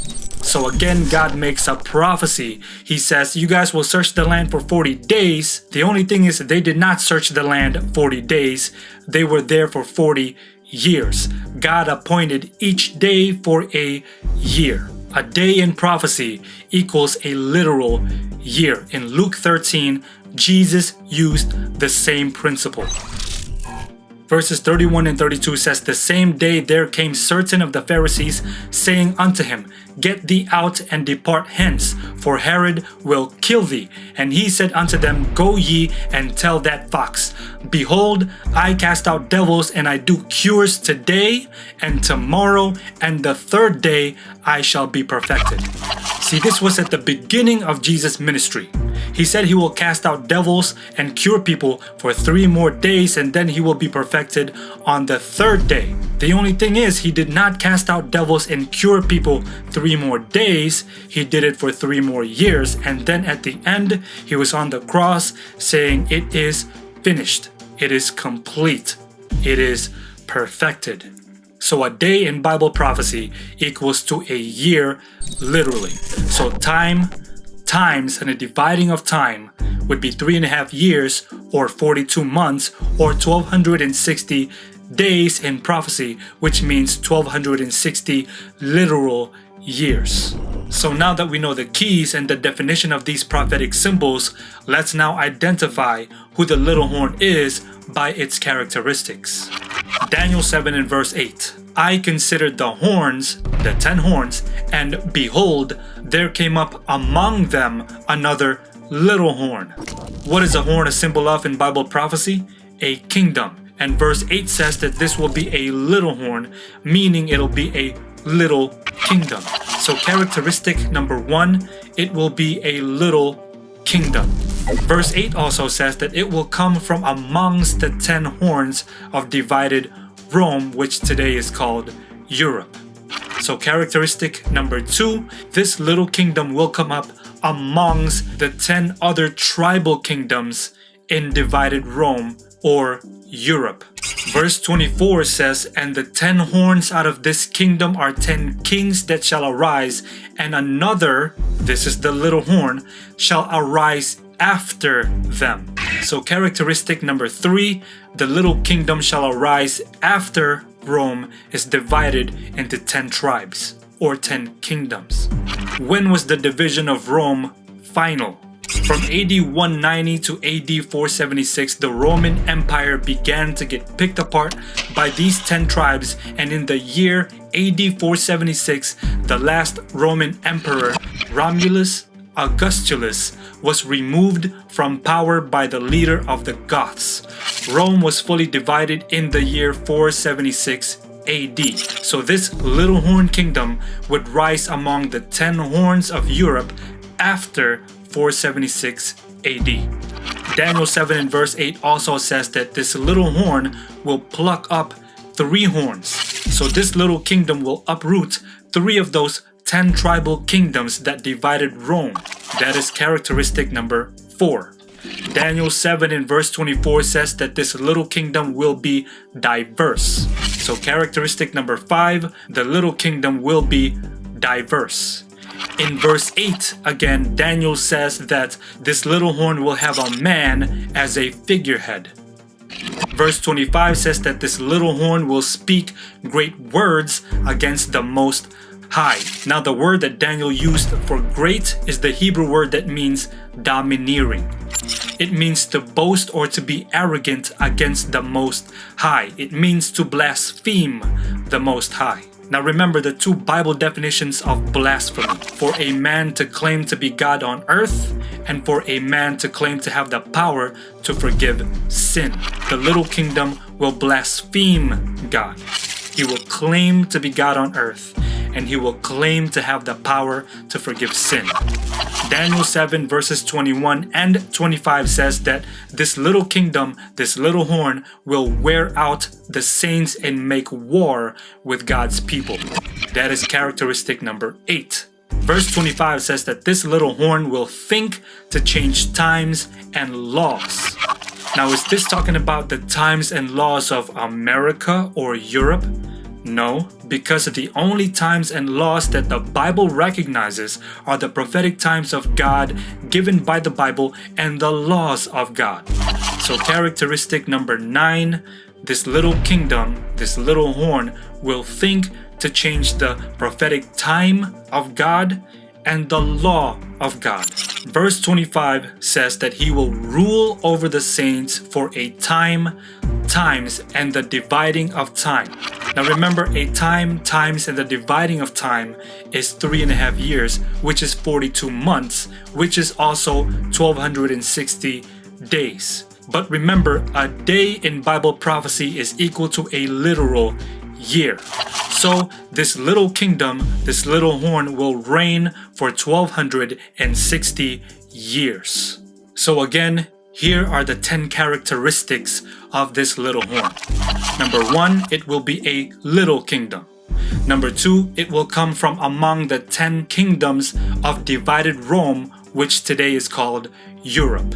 So again, God makes a prophecy. He says, you guys will search the land for 40 days. The only thing is that they did not search the land 40 days. They were there for 40 years. God appointed each day for a year. A day in prophecy equals a literal year. In Luke 13, Jesus used the same principle. Verses 31 and 32 says, "The same day there came certain of the Pharisees, saying unto him, Get thee out and depart hence, for Herod will kill thee. And he said unto them, Go ye and tell that fox, Behold, I cast out devils, and I do cures today and tomorrow, and the third day I shall be perfected." See, this was at the beginning of Jesus' ministry. He said he will cast out devils and cure people for 3 more days, and then he will be perfected on the third day. The only thing is, he did not cast out devils and cure people 3 more days. He did it for 3 more years, and then at the end, he was on the cross saying, "It is finished. It is complete. It is perfected." So a day in Bible prophecy equals to a year, literally. So times, and a dividing of time would be 3.5 years, or 42 months, or 1260 days in prophecy, which means 1260 literal years. So now that we know the keys and the definition of these prophetic symbols, let's now identify who the little horn is by its characteristics. Daniel 7 and verse 8. "I considered the horns, the 10 horns, and behold, there came up among them another little horn." What is a horn a symbol of in Bible prophecy? A kingdom. And verse 8 says that this will be a little horn, meaning it'll be a little kingdom. So characteristic number 1, it will be a little kingdom. Verse 8 also says that it will come from amongst the 10 horns of divided Rome, which today is called Europe. So characteristic number 2, this little kingdom will come up amongst the 10 other tribal kingdoms in divided Rome or Europe. Verse 24 says, "And the 10 horns out of this kingdom are 10 kings that shall arise, and another," this is the little horn, "shall arise after them." So characteristic number 3, the little kingdom shall arise after Rome is divided into 10 tribes or 10 kingdoms. When was the division of Rome final? From AD 190 to AD 476, the Roman Empire began to get picked apart by these 10 tribes, and in the year AD 476, the last Roman emperor, Romulus Augustulus, was removed from power by the leader of the Goths. Rome was fully divided in the year 476 AD. So this little horn kingdom would rise among the 10 horns of Europe after 476 AD. Daniel 7 and verse 8 also says that this little horn will pluck up 3 horns. So this little kingdom will uproot 3 of those 10 tribal kingdoms that divided Rome. That is characteristic number 4. Daniel 7 and verse 24 says that this little kingdom will be diverse. So characteristic number 5, the little kingdom will be diverse. In verse 8, again, Daniel says that this little horn will have a man as a figurehead. Verse 25 says that this little horn will speak great words against the Most High. Now the word that Daniel used for great is the Hebrew word that means domineering. It means to boast or to be arrogant against the Most High. It means to blaspheme the Most High. Now remember the 2 Bible definitions of blasphemy: for a man to claim to be God on earth, and for a man to claim to have the power to forgive sin. The little kingdom will blaspheme God. He will claim to be God on earth, and he will claim to have the power to forgive sin. Daniel 7 verses 21 and 25 says that this little kingdom, this little horn, will wear out the saints and make war with God's people. That is characteristic number 8. Verse 25 says that this little horn will think to change times and laws. Now, is this talking about the times and laws of America or Europe? No, because the only times and laws that the Bible recognizes are the prophetic times of God given by the Bible and the laws of God. So characteristic number 9, this little kingdom, this little horn, will think to change the prophetic time of God and the law of God. Verse 25 says that he will rule over the saints for a time, times, and the dividing of time. Now remember, a time, times, and the dividing of time is 3.5 years, which is 42 months, which is also 1260 days. But remember, a day in Bible prophecy is equal to a literal year. So this little kingdom, this little horn, will reign for 1260 years. So again, here are the 10 characteristics of this little horn. Number 1, it will be a little kingdom. Number 2, it will come from among the 10 kingdoms of divided Rome, which today is called Europe.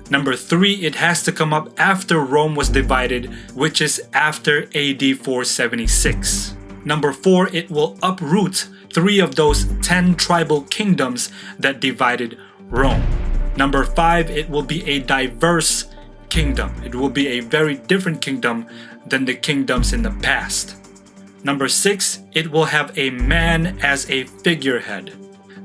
Number 3, it has to come up after Rome was divided, which is after AD 476. Number 4, it will uproot 3 of those 10 tribal kingdoms that divided Rome. Number 5, it will be a diverse kingdom. It will be a very different kingdom than the kingdoms in the past. Number 6, it will have a man as a figurehead.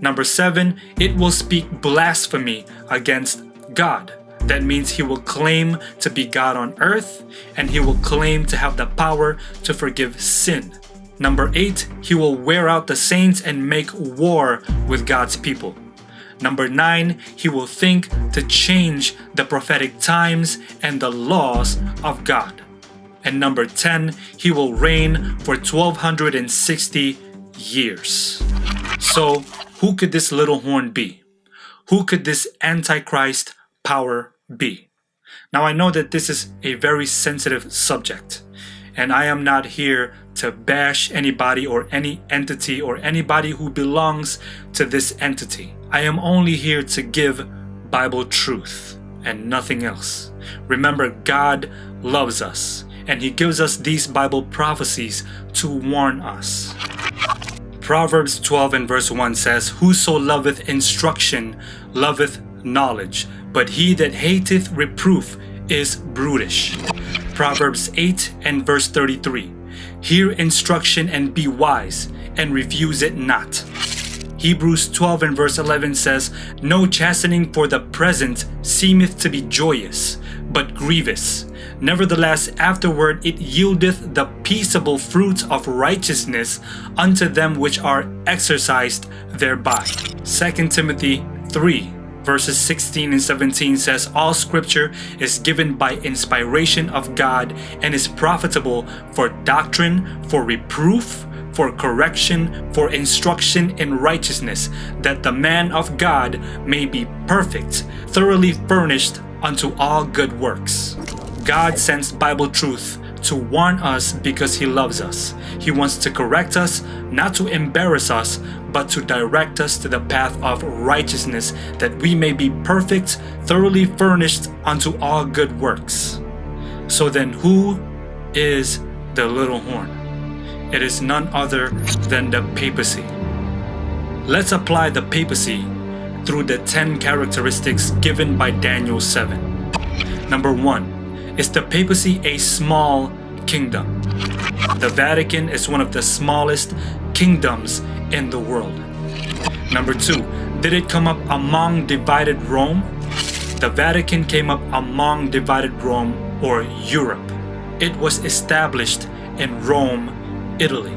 Number 7, it will speak blasphemy against God. That means he will claim to be God on earth, and he will claim to have the power to forgive sin. Number 8, he will wear out the saints and make war with God's people. Number 9, he will think to change the prophetic times and the laws of God. And number 10, he will reign for 1260 years. So, who could this little horn be? Who could this Antichrist power be? Now, I know that this is a very sensitive subject, and I am not here to bash anybody or any entity or anybody who belongs to this entity. I am only here to give Bible truth and nothing else. Remember, God loves us, and he gives us these Bible prophecies to warn us. Proverbs 12 and verse 1 says, "Whoso loveth instruction loveth knowledge, but he that hateth reproof is brutish." Proverbs 8 and verse 33, "Hear instruction and be wise, and refuse it not. Hebrews 12 and verse 11 says, "No chastening for the present seemeth to be joyous, but grievous. Nevertheless, afterward it yieldeth the peaceable fruit of righteousness unto them which are exercised thereby." 2 Timothy 3 verses 16 and 17 says, "All scripture is given by inspiration of God and is profitable for doctrine, for reproof, for correction, for instruction in righteousness, that the man of God may be perfect, thoroughly furnished unto all good works." God sends Bible truth to warn us because He loves us. He wants to correct us, not to embarrass us, but to direct us to the path of righteousness, that we may be perfect, thoroughly furnished unto all good works. So then, who is the little horn? It is none other than the papacy. Let's apply the papacy through the 10 characteristics given by Daniel 7. Number 1. Is the papacy a small kingdom? The Vatican is one of the smallest kingdoms in the world. Number 2. Did it come up among divided Rome? The Vatican came up among divided Rome or Europe. It was established in Rome, Italy.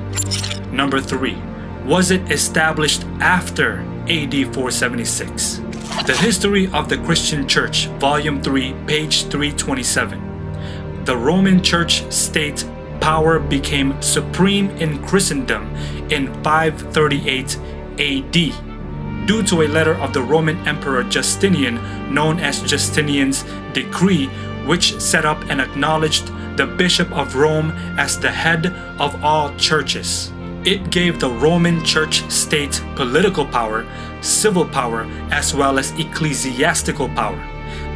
Number 3. Was it established after AD 476? The History of the Christian Church, Volume 3, page 327. The Roman Church state power became supreme in Christendom in 538 AD due to a letter of the Roman Emperor Justinian known as Justinian's Decree, which set up and acknowledged the Bishop of Rome as the head of all churches. It gave the Roman Church state political power, civil power, as well as ecclesiastical power.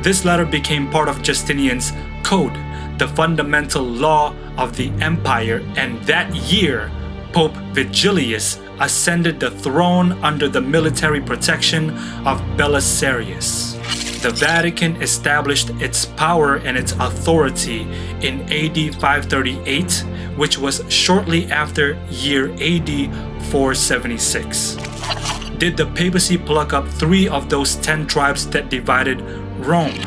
This letter became part of Justinian's code, the fundamental law of the empire, and that year, Pope Vigilius ascended the throne under the military protection of Belisarius. The Vatican established its power and its authority in AD 538, which was shortly after year AD 476. Did the papacy pluck up 3 of those 10 tribes that divided Rome?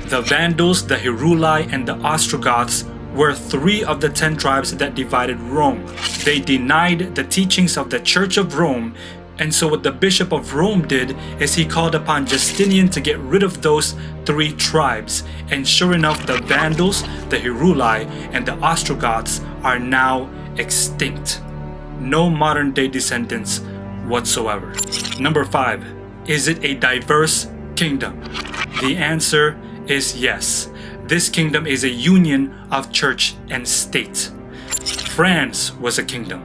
The Vandals, the Heruli, and the Ostrogoths were 3 of the 10 tribes that divided Rome. They denied the teachings of the Church of Rome, and so what the Bishop of Rome did is he called upon Justinian to get rid of those 3 tribes. And sure enough, the Vandals, the Heruli, and the Ostrogoths are now extinct. No modern day descendants whatsoever. Number 5. Is it a diverse kingdom? The answer is yes. This kingdom is a union of church and state. France was a kingdom.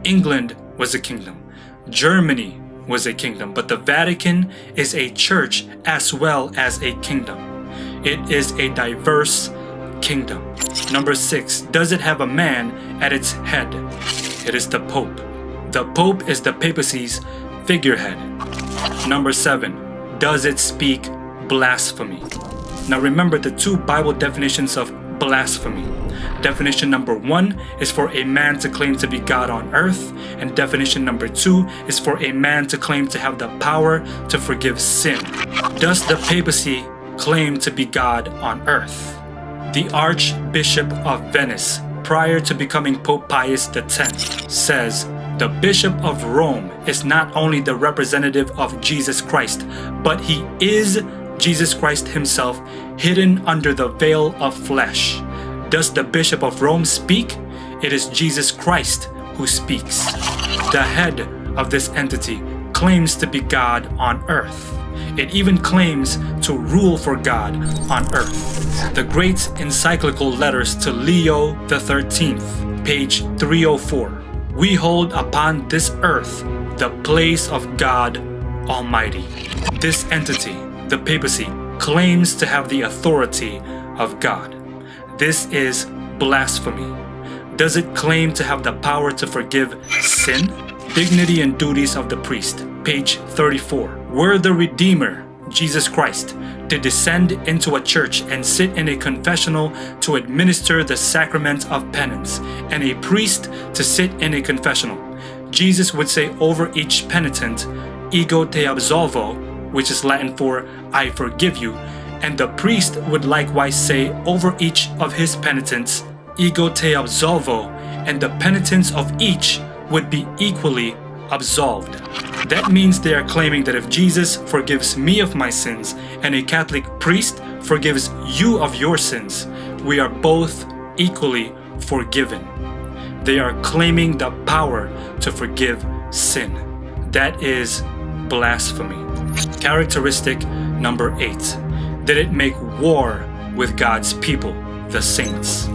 England was a kingdom. Germany was a kingdom. But the Vatican is a church as well as a kingdom. It is a diverse kingdom. Number 6. Does it have a man at its head? It is the Pope. The Pope is the papacy's figurehead. Number 7. Does it speak blasphemy? Now remember the 2 Bible definitions of blasphemy. Definition number 1 is for a man to claim to be God on earth, and definition number 2 is for a man to claim to have the power to forgive sin. Does the papacy claim to be God on earth? The Archbishop of Venice, prior to becoming Pope Pius X, says, "The Bishop of Rome is not only the representative of Jesus Christ, but he is Jesus Christ himself, hidden under the veil of flesh." Does the Bishop of Rome speak? It is Jesus Christ who speaks. The head of this entity claims to be God on earth. It even claims to rule for God on earth. The great encyclical letters to Leo XIII, page 304. "We hold upon this earth the place of God Almighty." This entity, the papacy, claims to have the authority of God. This is blasphemy. Does it claim to have the power to forgive sin? Dignity and duties of the priest, page 34. Were the Redeemer, Jesus Christ, to descend into a church and sit in a confessional to administer the sacrament of penance, and a priest to sit in a confessional, Jesus would say over each penitent, ego te absolvo, which is Latin for I forgive you, and the priest would likewise say over each of his penitents, ego te absolvo, and the penitents of each would be equally absolved. That means they are claiming that if Jesus forgives me of my sins and a Catholic priest forgives you of your sins, we are both equally forgiven. They are claiming the power to forgive sin. That is blasphemy. Characteristic number 8. Did it make war with God's people, the saints?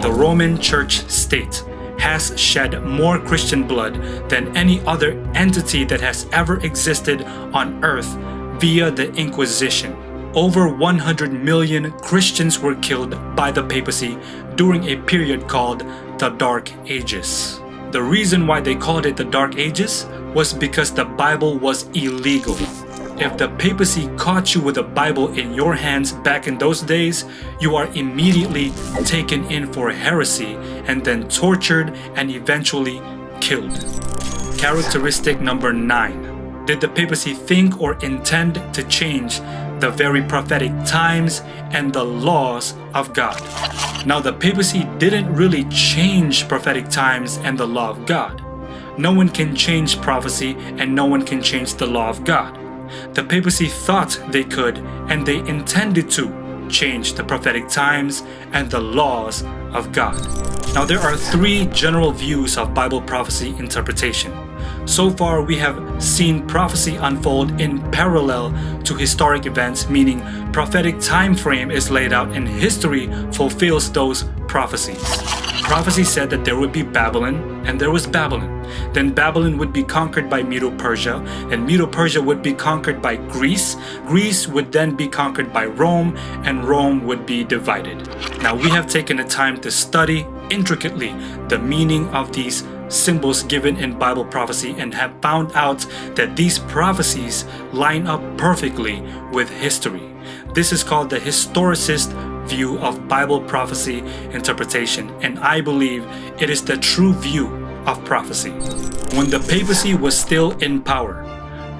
The Roman Church state has shed more Christian blood than any other entity that has ever existed on earth via the Inquisition. Over 100 million Christians were killed by the papacy during a period called the Dark Ages. The reason why they called it the Dark Ages was because the Bible was illegal. If the papacy caught you with a Bible in your hands back in those days, you are immediately taken in for heresy and then tortured and eventually killed. Characteristic number 9. Did the papacy think or intend to change the very prophetic times and the laws of God? Now, the papacy didn't really change prophetic times and the law of God. No one can change prophecy and no one can change the law of God. The papacy thought they could, and they intended to change the prophetic times and the laws of God. Now, there are 3 general views of Bible prophecy interpretation. So far, we have seen prophecy unfold in parallel to historic events, meaning prophetic time frame is laid out and history fulfills those prophecies. Prophecy said that there would be Babylon, and there was Babylon. Then Babylon would be conquered by Medo-Persia, and Medo-Persia would be conquered by Greece. Greece would then be conquered by Rome, and Rome would be divided. Now, we have taken the time to study intricately the meaning of these symbols given in Bible prophecy and have found out that these prophecies line up perfectly with history. This is called the historicist view of Bible prophecy interpretation, and I believe it is the true view of prophecy. When the papacy was still in power,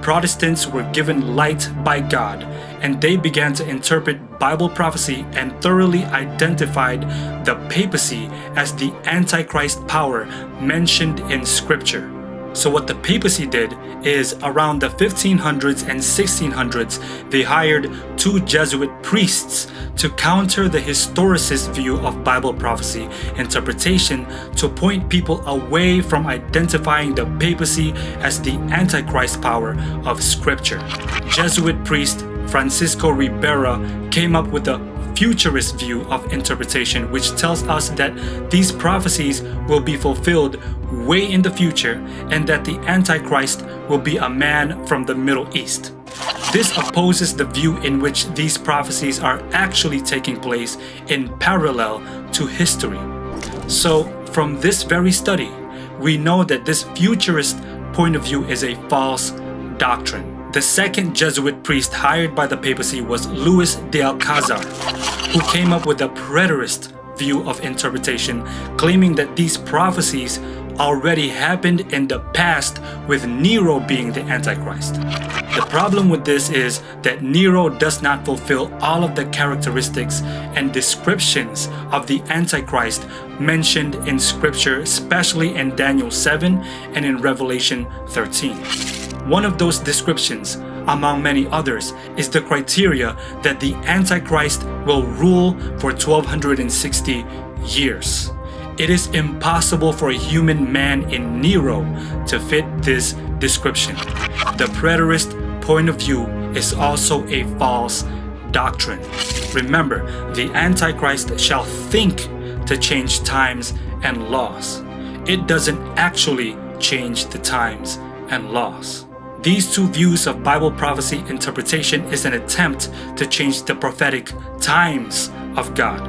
Protestants were given light by God, and they began to interpret Bible prophecy and thoroughly identified the papacy as the Antichrist power mentioned in Scripture. So what the papacy did is, around the 1500s and 1600s, they hired 2 Jesuit priests to counter the historicist view of Bible prophecy interpretation to point people away from identifying the papacy as the Antichrist power of Scripture. Jesuit priest Francisco Ribera came up with a futurist view of interpretation, which tells us that these prophecies will be fulfilled way in the future and that the Antichrist will be a man from the Middle East. This opposes the view in which these prophecies are actually taking place in parallel to history. So, from this very study, we know that this futurist point of view is a false doctrine. The second Jesuit priest hired by the papacy was Louis de Alcazar, who came up with a preterist view of interpretation, claiming that these prophecies already happened in the past, with Nero being the Antichrist. The problem with this is that Nero does not fulfill all of the characteristics and descriptions of the Antichrist mentioned in Scripture, especially in Daniel 7 and in Revelation 13. One of those descriptions, among many others, is the criteria that the Antichrist will rule for 1260 years. It is impossible for a human man in Nero to fit this description. The preterist point of view is also a false doctrine. Remember, the Antichrist shall think to change times and laws. It doesn't actually change the times and laws. These 2 views of Bible prophecy interpretation is an attempt to change the prophetic times of God.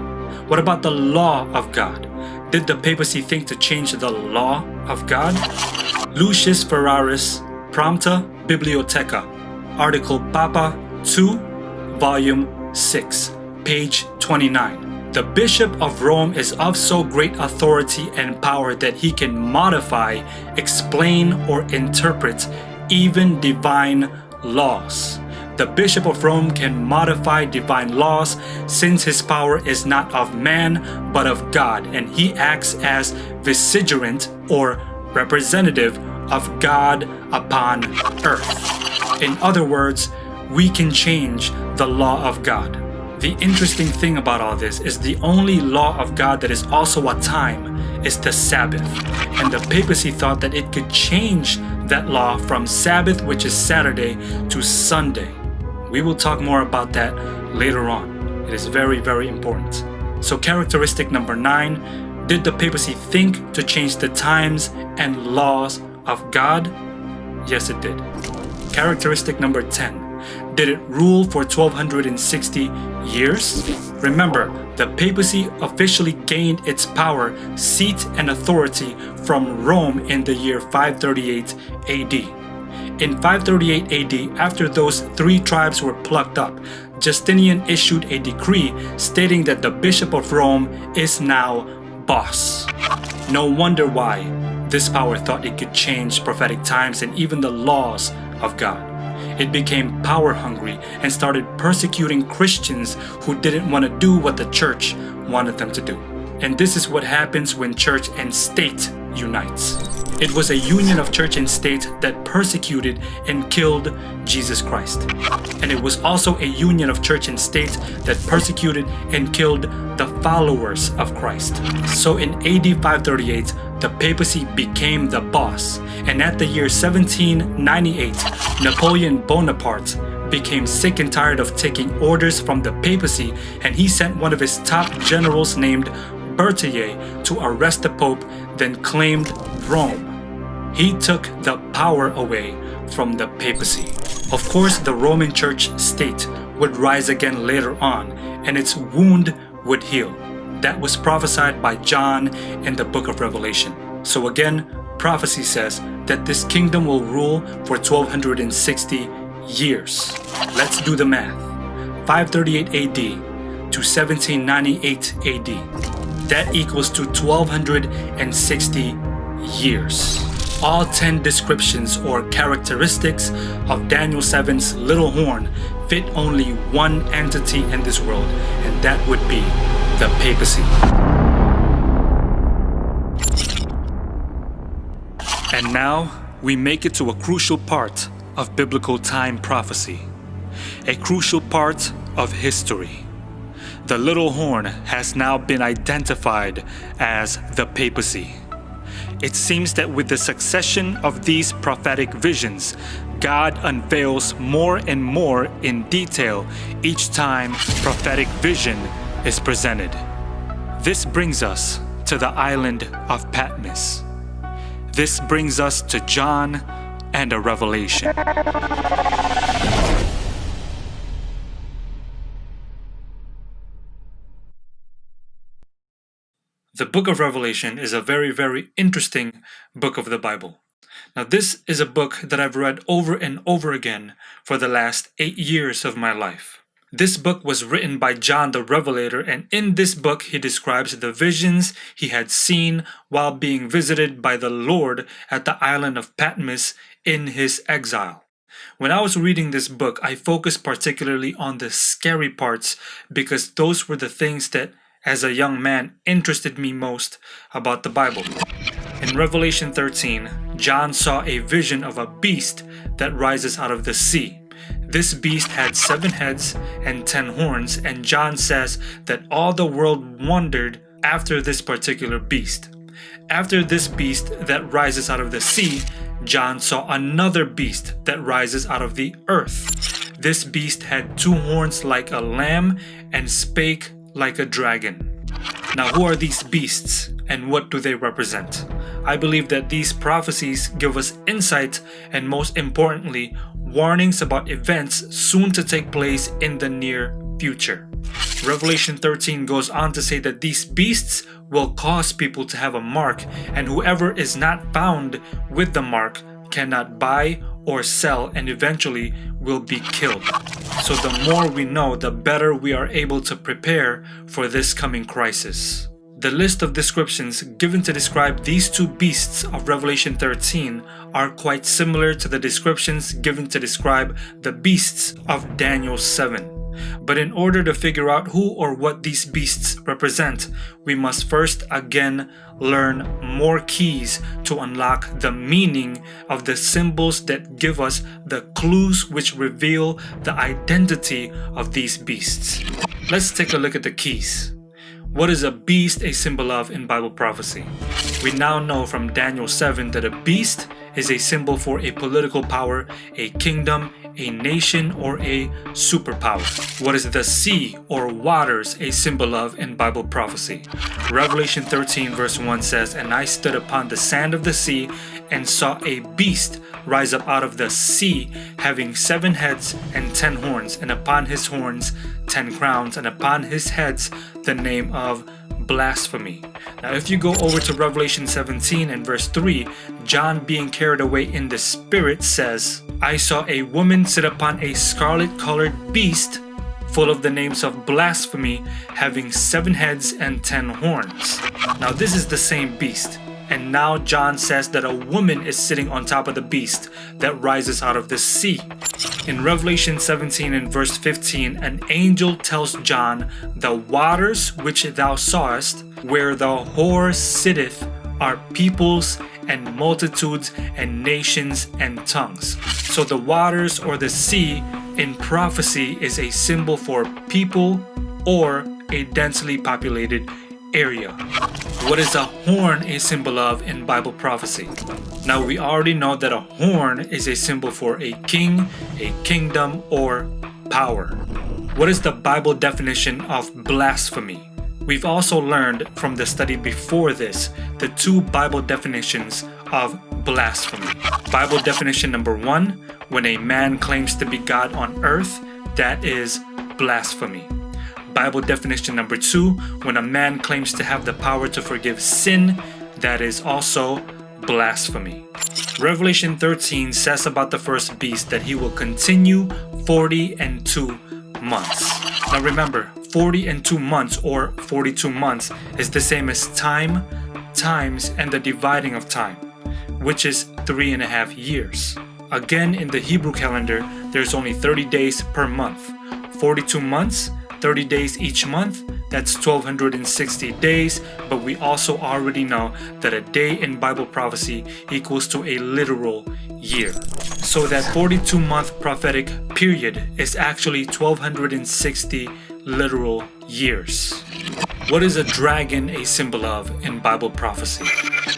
What about the law of God? Did the papacy think to change the law of God? Lucius Ferraris, Prompta Bibliotheca, article Papa 2, volume 6, page 29. The Bishop of Rome is of so great authority and power that he can modify, explain, or interpret even divine laws. The Bishop of Rome can modify divine laws since his power is not of man but of God, and he acts as vicegerent or representative of God upon earth. In other words, we can change the law of God. The interesting thing about all this is the only law of God that is also a time is the Sabbath. And the papacy thought that it could change that law from Sabbath, which is Saturday, to Sunday. We will talk more about that later on. It is very, very important. So characteristic number 9, did the papacy think to change the times and laws of God? Yes, it did. Characteristic number 10. Did it rule for 1260 years? Remember, the papacy officially gained its power, seat, and authority from Rome in the year 538 AD. In 538 AD, after those 3 tribes were plucked up, Justinian issued a decree stating that the Bishop of Rome is now boss. No wonder why this power thought it could change prophetic times and even the laws of God. It became power hungry and started persecuting Christians who didn't want to do what the church wanted them to do. And this is what happens when church and state unites. It was a union of church and state that persecuted and killed Jesus Christ. And it was also a union of church and state that persecuted and killed the followers of Christ. So in AD 538, the papacy became the boss. And at the year 1798, Napoleon Bonaparte became sick and tired of taking orders from the papacy, and he sent one of his top generals named Berthier to arrest the Pope, then claimed Rome. He took the power away from the papacy. Of course, the Roman Church state would rise again later on, and its wound would heal. That was prophesied by John in the book of Revelation. So again, prophecy says that this kingdom will rule for 1260 years. Let's do the math. 538 AD to 1798 AD. That equals to 1260 years. All 10 descriptions or characteristics of Daniel 7's little horn fit only one entity in this world, and that would be the papacy. And now we make it to a crucial part of biblical time prophecy, a crucial part of history. The little horn has now been identified as the papacy. It seems that with the succession of these prophetic visions, God unveils more and more in detail each time prophetic vision is presented. This brings us to the island of Patmos. This brings us to John and a revelation. The book of Revelation is a very, very interesting book of the Bible. Now, this is a book that I've read over and over again for the last 8 years of my life. This book was written by John the Revelator, and in this book he describes the visions he had seen while being visited by the Lord at the island of Patmos in his exile. When I was reading this book, I focused particularly on the scary parts because those were the things that, as a young man, interested me most about the Bible. In Revelation 13, John saw a vision of a beast that rises out of the sea. This beast had 7 heads and 10 horns, and John says that all the world wondered after this particular beast. After this beast that rises out of the sea, John saw another beast that rises out of the earth. This beast had 2 horns like a lamb and spake like a dragon. Now, who are these beasts and what do they represent? I believe that these prophecies give us insight and, most importantly, warnings about events soon to take place in the near future. Revelation 13 goes on to say that these beasts will cause people to have a mark, and whoever is not found with the mark cannot buy or sell and eventually will be killed. So the more we know, the better we are able to prepare for this coming crisis. The list of descriptions given to describe these two beasts of Revelation 13 are quite similar to the descriptions given to describe the beasts of Daniel 7. But in order to figure out who or what these beasts represent, we must first again learn more keys to unlock the meaning of the symbols that give us the clues which reveal the identity of these beasts. Let's take a look at the keys. What is a beast a symbol of in Bible prophecy? We now know from Daniel 7 that a beast is a symbol for a political power, a kingdom, a nation, or a superpower. What is the sea or waters a symbol of in Bible prophecy? Revelation 13 verse 1 says, "And I stood upon the sand of the sea and saw a beast rise up out of the sea, having 7 heads and 10 horns, and upon his horns 10 crowns, and upon his heads the name of blasphemy." Now if you go over to Revelation 17 and verse 3, John, being carried away in the spirit, says, "I saw a woman sit upon a scarlet-colored beast, full of the names of blasphemy, having 7 heads and 10 horns." Now this is the same beast. And now John says that a woman is sitting on top of the beast that rises out of the sea. In Revelation 17 and verse 15, an angel tells John, "The waters which thou sawest, where the whore sitteth, are peoples and multitudes and nations and tongues." So the waters or the sea in prophecy is a symbol for people or a densely populated area. What is a horn a symbol of in Bible prophecy? Now we already know that a horn is a symbol for a king, a kingdom, or power. What is the Bible definition of blasphemy? We've also learned from the study before this the 2 Bible definitions of blasphemy. Bible definition number 1, when a man claims to be God on earth, that is blasphemy. Bible definition number 2, when a man claims to have the power to forgive sin, that is also blasphemy. Revelation 13 says about the first beast that he will continue 42 months. Now remember, 42 months or 42 months is the same as time, times, and the dividing of time, which is 3.5 years. Again, in the Hebrew calendar, there's only 30 days per month. 42 months, 30 days each month, that's 1260 days, but we also already know that a day in Bible prophecy equals to a literal year. So that 42-month prophetic period is actually 1260 literal years. What is a dragon a symbol of in Bible prophecy?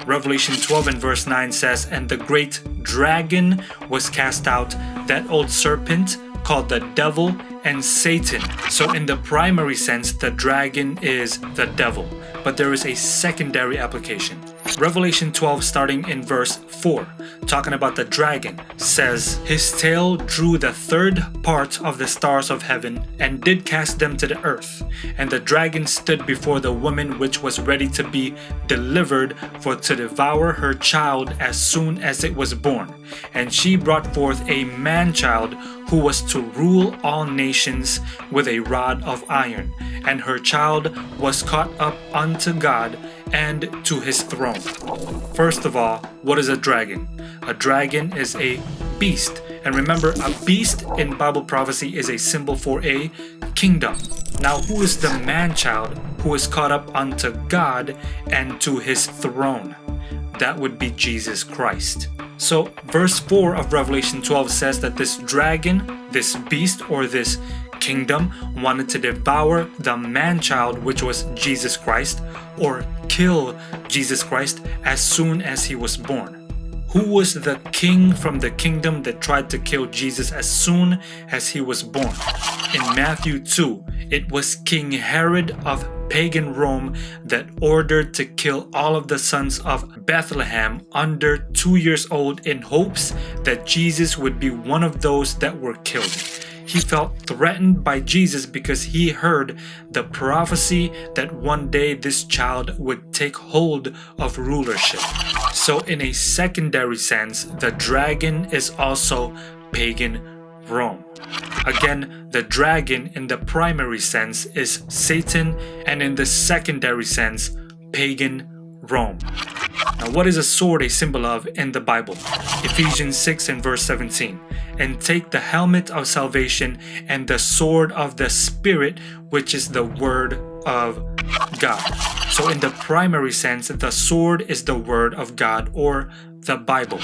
Revelation 12 and verse 9 says, "And the great dragon was cast out, that old serpent called the devil and Satan." So in the primary sense, the dragon is the devil, but there is a secondary application. Revelation 12 starting in verse 4, talking about the dragon, says, "His tail drew the 3rd part of the stars of heaven and did cast them to the earth. And the dragon stood before the woman which was ready to be delivered for to devour her child as soon as it was born. And she brought forth a man-child who was to rule all nations with a rod of iron. And her child was caught up unto God and to his throne." First of all, what is a dragon? A dragon is a beast. And remember, a beast in Bible prophecy is a symbol for a kingdom. Now, who is the man-child who is caught up unto God and to his throne? That would be Jesus Christ. So, verse 4 of Revelation 12 says that this dragon, this beast, or this kingdom wanted to devour the man-child, which was Jesus Christ, or kill Jesus Christ as soon as he was born. Who was the king from the kingdom that tried to kill Jesus as soon as he was born? In Matthew 2, it was King Herod of pagan Rome that ordered to kill all of the sons of Bethlehem under 2 years old in hopes that Jesus would be one of those that were killed. He felt threatened by Jesus because he heard the prophecy that one day this child would take hold of rulership. So in a secondary sense, the dragon is also pagan Rome. Again, the dragon in the primary sense is Satan, and in the secondary sense, pagan Rome. Now, what is a sword a symbol of in the Bible? Ephesians 6 and verse 17. And take the helmet of salvation and the sword of the Spirit, which is the word of God. So in the primary sense, the sword is the word of God, or the Bible.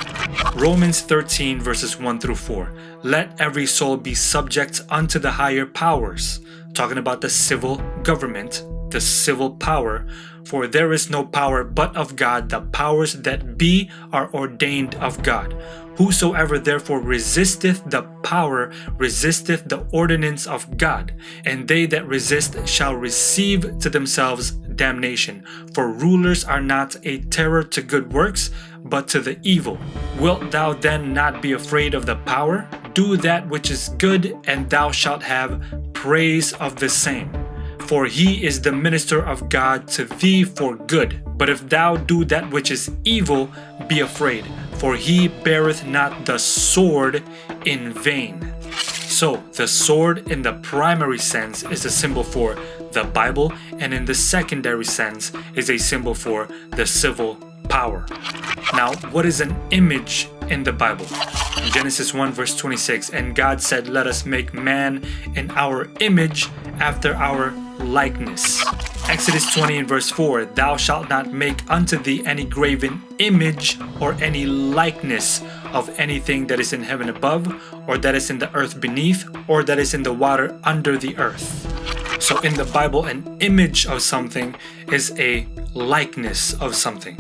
Romans 13 verses 1 through 4. Let every soul be subject unto the higher powers. Talking about the civil government, the civil power. For there is no power but of God. The powers that be are ordained of God. Whosoever therefore resisteth the power resisteth the ordinance of God, and they that resist shall receive to themselves damnation. For rulers are not a terror to good works, but to the evil. Wilt thou then not be afraid of the power? Do that which is good, and thou shalt have praise of the same. For he is the minister of God to thee for good. But if thou do that which is evil, be afraid, for he beareth not the sword in vain. So, the sword in the primary sense is a symbol for the Bible, and in the secondary sense is a symbol for the civil power. Now, what is an image in the Bible? In Genesis 1 verse 26, and God said, let us make man in our image after our likeness. Exodus 20 and verse 4, thou shalt not make unto thee any graven image or any likeness of anything that is in heaven above, or that is in the earth beneath, or that is in the water under the earth. So in the Bible, an image of something is a likeness of something.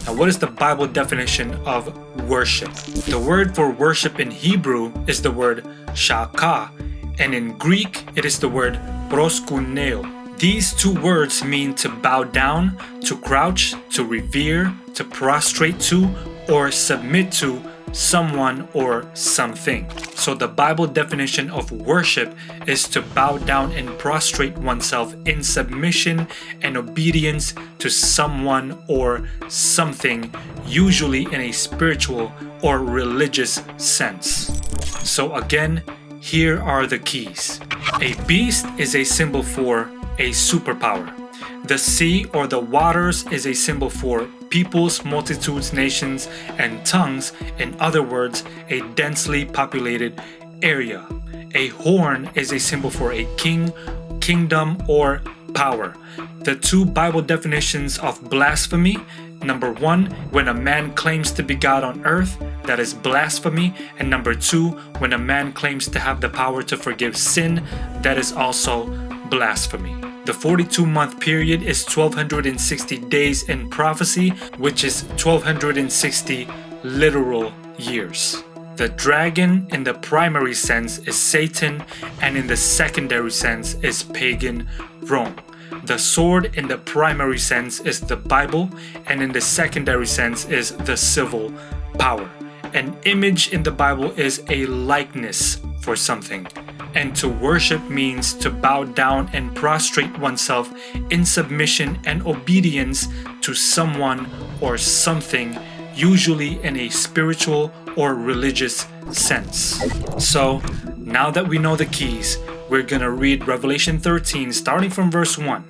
Now, what is the Bible definition of worship? The word for worship in Hebrew is the word shaka, and in Greek it is the word proskuneo. These two words mean to bow down, to crouch, to revere, to prostrate to, or submit to someone or something. So the Bible definition of worship is to bow down and prostrate oneself in submission and obedience to someone or something, usually in a spiritual or religious sense. So again, here are the keys. A beast is a symbol for a superpower. The sea or the waters is a symbol for peoples, multitudes, nations, and tongues. In other words, a densely populated area. A horn is a symbol for a king, kingdom, or power. The two Bible definitions of blasphemy: number 1, when a man claims to be God on earth, that is blasphemy. And number 2, when a man claims to have the power to forgive sin, that is also blasphemy. The 42-month period is 1260 days in prophecy, which is 1260 literal years. The dragon in the primary sense is Satan, and in the secondary sense is pagan Rome. The sword in the primary sense is the Bible, and in the secondary sense is the civil power. An image in the Bible is a likeness for something. And to worship means to bow down and prostrate oneself in submission and obedience to someone or something, usually in a spiritual or religious sense. So, now that we know the keys, we're gonna read Revelation 13 starting from verse 1.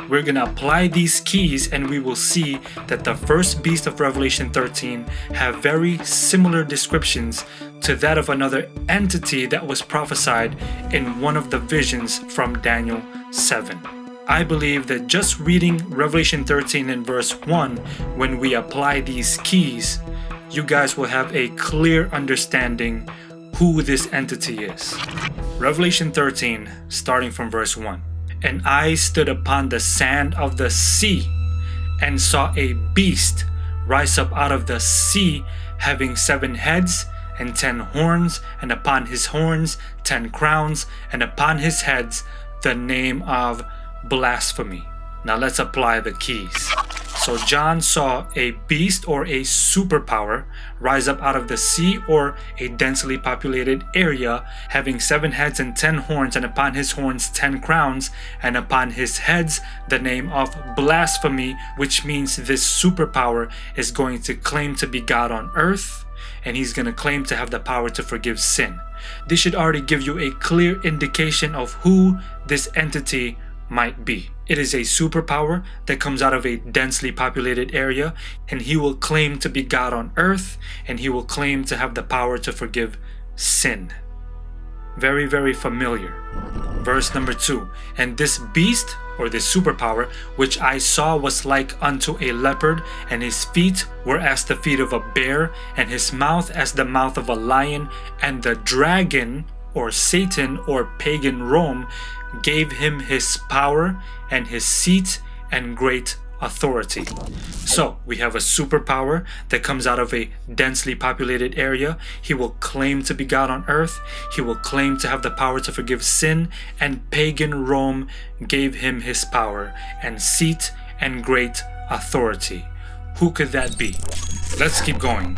We're gonna apply these keys, and we will see that the first beast of Revelation 13 have very similar descriptions to that of another entity that was prophesied in one of the visions from Daniel 7. I believe that just reading Revelation 13 in verse 1, when we apply these keys, you guys will have a clear understanding who this entity is. Revelation 13, starting from verse 1. And I stood upon the sand of the sea, and saw a beast rise up out of the sea, having 7 heads and 10 horns, and upon his horns 10 crowns, and upon his heads the name of blasphemy. Now let's apply the keys. So John saw a beast or a superpower rise up out of the sea or a densely populated area, having 7 heads and 10 horns, and upon his horns 10 crowns, and upon his heads the name of blasphemy, which means this superpower is going to claim to be God on earth, and he's going to claim to have the power to forgive sin. This should already give you a clear indication of who this entity might be. It is a superpower that comes out of a densely populated area, and he will claim to be God on earth, and he will claim to have the power to forgive sin. Very, very familiar. Verse number 2. And this beast, or this superpower, which I saw was like unto a leopard, and his feet were as the feet of a bear, and his mouth as the mouth of a lion, and the dragon, or Satan, or pagan Rome, gave him his power and his seat and great authority. So we have a superpower that comes out of a densely populated area. He will claim to be God on earth. He will claim to have the power to forgive sin, and pagan Rome gave him his power and seat and great authority. Who could that be? Let's keep going.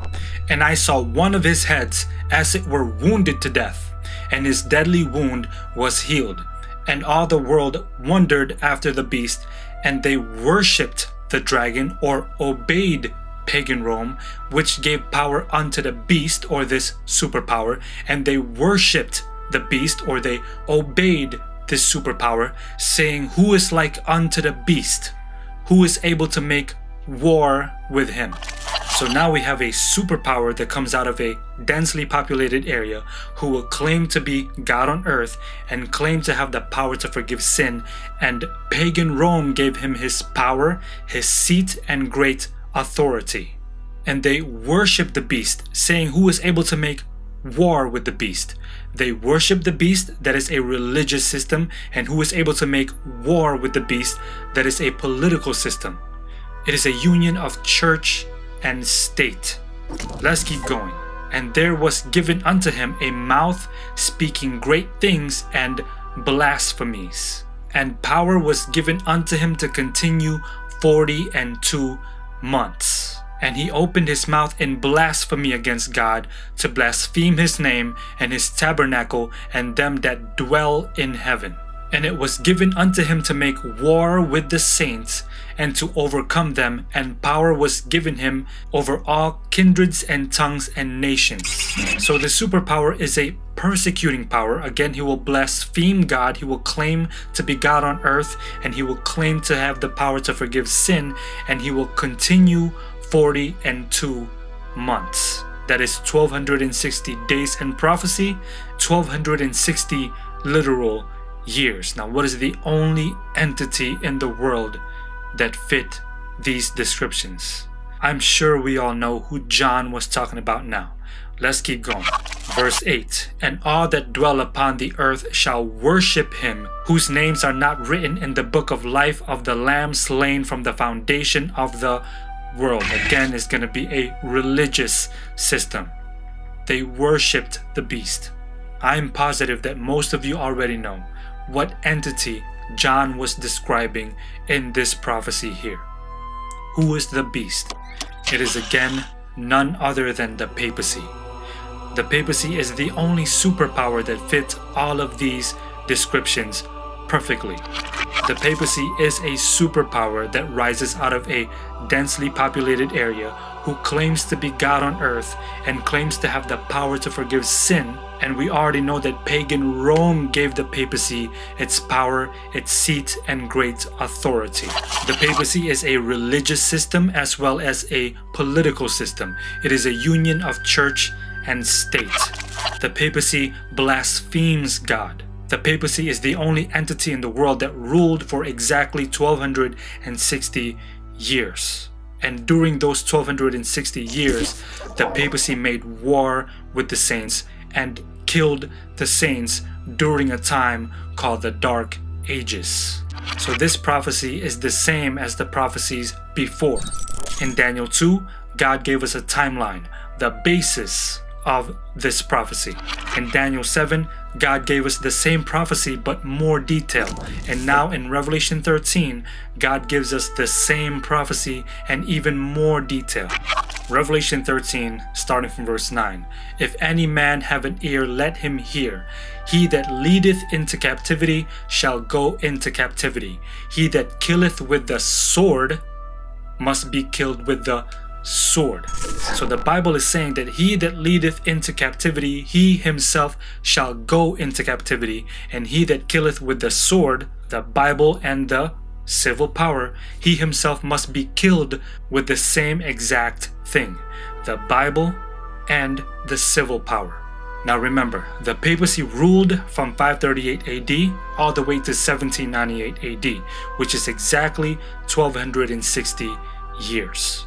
And I saw one of his heads as it were wounded to death, and his deadly wound was healed. And all the world wondered after the beast, and they worshipped the dragon, or obeyed pagan Rome, which gave power unto the beast, or this superpower, and they worshipped the beast, or they obeyed this superpower, saying, who is like unto the beast? Who is able to make war with him? So now we have a superpower that comes out of a densely populated area, who will claim to be God on earth and claim to have the power to forgive sin, and pagan Rome gave him his power, his seat, and great authority. And they worship the beast, saying, who is able to make war with the beast? They worship the beast, that is a religious system, and who is able to make war with the beast, that is a political system. It is a union of church and state. Let's keep going. And there was given unto him a mouth speaking great things and blasphemies. And power was given unto him to continue 42 months. And he opened his mouth in blasphemy against God, to blaspheme his name and his tabernacle and them that dwell in heaven. And it was given unto him to make war with the saints, and to overcome them, and power was given him over all kindreds and tongues and nations. So the superpower is a persecuting power. Again, he will blaspheme God, he will claim to be God on earth, and he will claim to have the power to forgive sin, and he will continue 42 months. That is 1260 days in prophecy, 1260 literal years. Now, what is the only entity in the world that fit these descriptions? I'm sure we all know who John was talking about now. Let's keep going. Verse 8. And all that dwell upon the earth shall worship him, whose names are not written in the book of life of the Lamb slain from the foundation of the world. Again, it's going to be a religious system. They worshipped the beast. I'm positive that most of you already know what entity John was describing in this prophecy here. Who is the beast? It is again none other than the papacy. The papacy is the only superpower that fits all of these descriptions perfectly. The papacy is a superpower that rises out of a densely populated area, who claims to be God on earth and claims to have the power to forgive sin. And we already know that pagan Rome gave the papacy its power, its seat, and great authority. The papacy is a religious system as well as a political system. It is a union of church and state. The papacy blasphemes God. The papacy is the only entity in the world that ruled for exactly 1260 years. And during those 1260 years, the papacy made war with the saints and killed the saints during a time called the Dark Ages. So this prophecy is the same as the prophecies before. In Daniel 2, God gave us a timeline, the basis of this prophecy. In Daniel 7, God gave us the same prophecy but more detail. And now in Revelation 13, God gives us the same prophecy and even more detail. Revelation 13, starting from verse 9. If any man have an ear, let him hear. He that leadeth into captivity shall go into captivity. He that killeth with the sword must be killed with the sword. So the Bible is saying that he that leadeth into captivity, he himself shall go into captivity. And he that killeth with the sword, the Bible and the civil power, he himself must be killed with the same exact thing, the Bible and the civil power. Now remember, the papacy ruled from 538 AD all the way to 1798 AD, which is exactly 1260 years.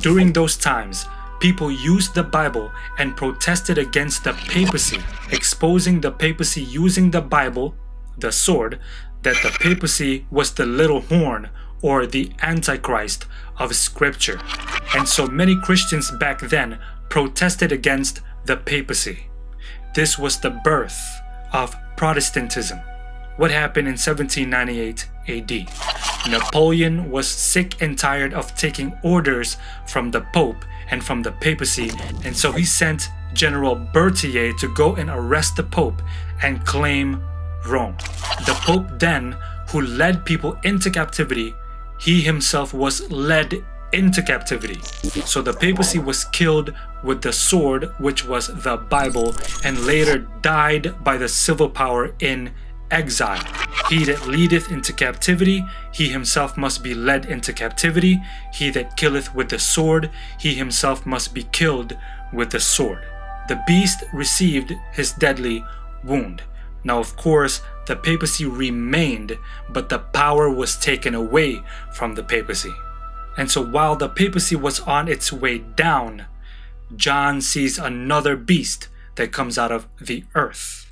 During those times, people used the Bible and protested against the papacy, exposing the papacy using the Bible, the sword, that the papacy was the little horn or the Antichrist of Scripture. And so many Christians back then protested against the papacy. This was the birth of Protestantism. What happened in 1798 AD? Napoleon was sick and tired of taking orders from the Pope and from the papacy, and so he sent General Berthier to go and arrest the Pope and claim Rome. The Pope then, who led people into captivity, he himself was led into captivity. So the papacy was killed with the sword, which was the Bible, and later died by the civil power in exile. He that leadeth into captivity, he himself must be led into captivity. He that killeth with the sword, he himself must be killed with the sword. The beast received his deadly wound. Now, of course, the papacy remained, but the power was taken away from the papacy. And so while the papacy was on its way down, John sees another beast that comes out of the earth.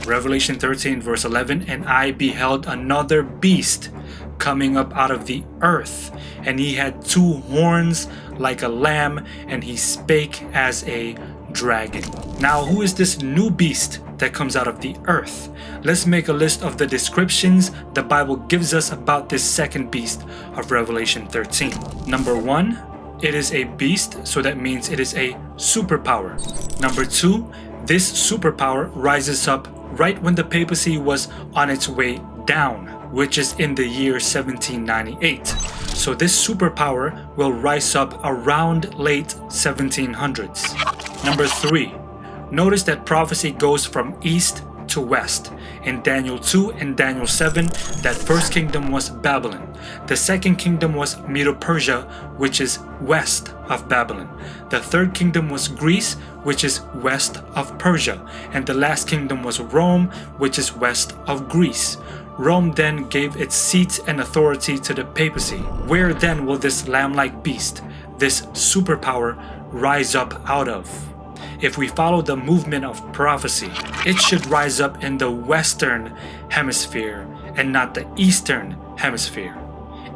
Revelation 13 verse 11, and I beheld another beast coming up out of the earth, and he had two horns like a lamb, and he spake as a dragon. Now, who is this new beast that comes out of the earth? Let's make a list of the descriptions the Bible gives us about this second beast of Revelation 13. Number 1, it is a beast, so that means it is a superpower. Number 2, this superpower rises up right when the papacy was on its way down, which is in the year 1798. So this superpower will rise up around late 1700s. Number 3, notice that prophecy goes from east to west. In Daniel 2 and Daniel 7, that first kingdom was Babylon. The second kingdom was Medo-Persia, which is west of Babylon. The third kingdom was Greece, which is west of Persia. And the last kingdom was Rome, which is west of Greece. Rome then gave its seat and authority to the papacy. Where then will this lamb-like beast, this superpower, rise up out of? If we follow the movement of prophecy, it should rise up in the western hemisphere and not the eastern hemisphere,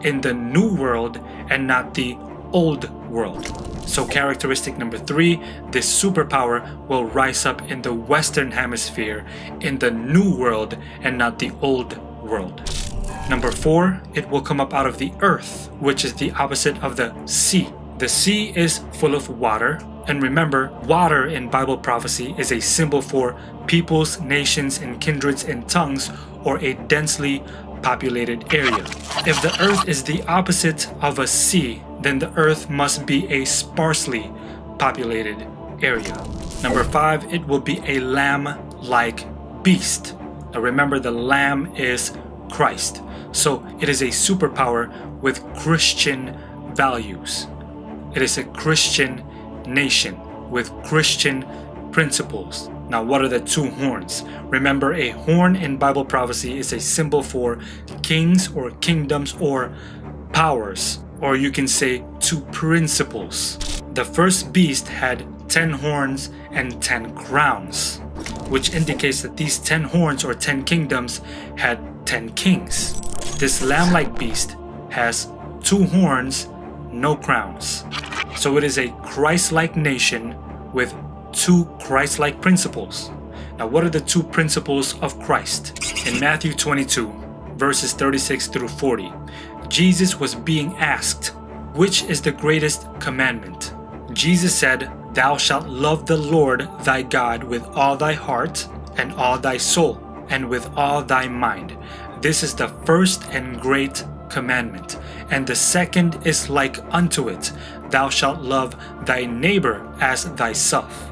in the new world and not the old world. So characteristic number 3, this superpower will rise up in the western hemisphere, in the new world and not the old world. Number 4, it will come up out of the earth, which is the opposite of the sea. The sea is full of water, and remember, water in Bible prophecy is a symbol for peoples, nations, and kindreds and tongues, or a densely populated area. If the earth is the opposite of a sea, then the earth must be a sparsely populated area. Number 5, it will be a lamb-like beast. Now remember, the lamb is Christ. So it is a superpower with Christian values. It is a Christian nation with Christian principles. Now, what are the two horns? Remember, a horn in Bible prophecy is a symbol for kings or kingdoms or powers, or you can say two principles. The first beast had 10 horns and 10 crowns, which indicates that these 10 horns or 10 kingdoms had 10 kings. This lamb-like beast has 2 horns, no crowns. So it is a Christ-like nation with two Christ-like principles. Now, what are the two principles of Christ? In Matthew 22, verses 36 through 40, Jesus was being asked, which is the greatest commandment? Jesus said, "Thou shalt love the Lord thy God with all thy heart and all thy soul and with all thy mind. This is the first and great commandment. And the second is like unto it, thou shalt love thy neighbor as thyself.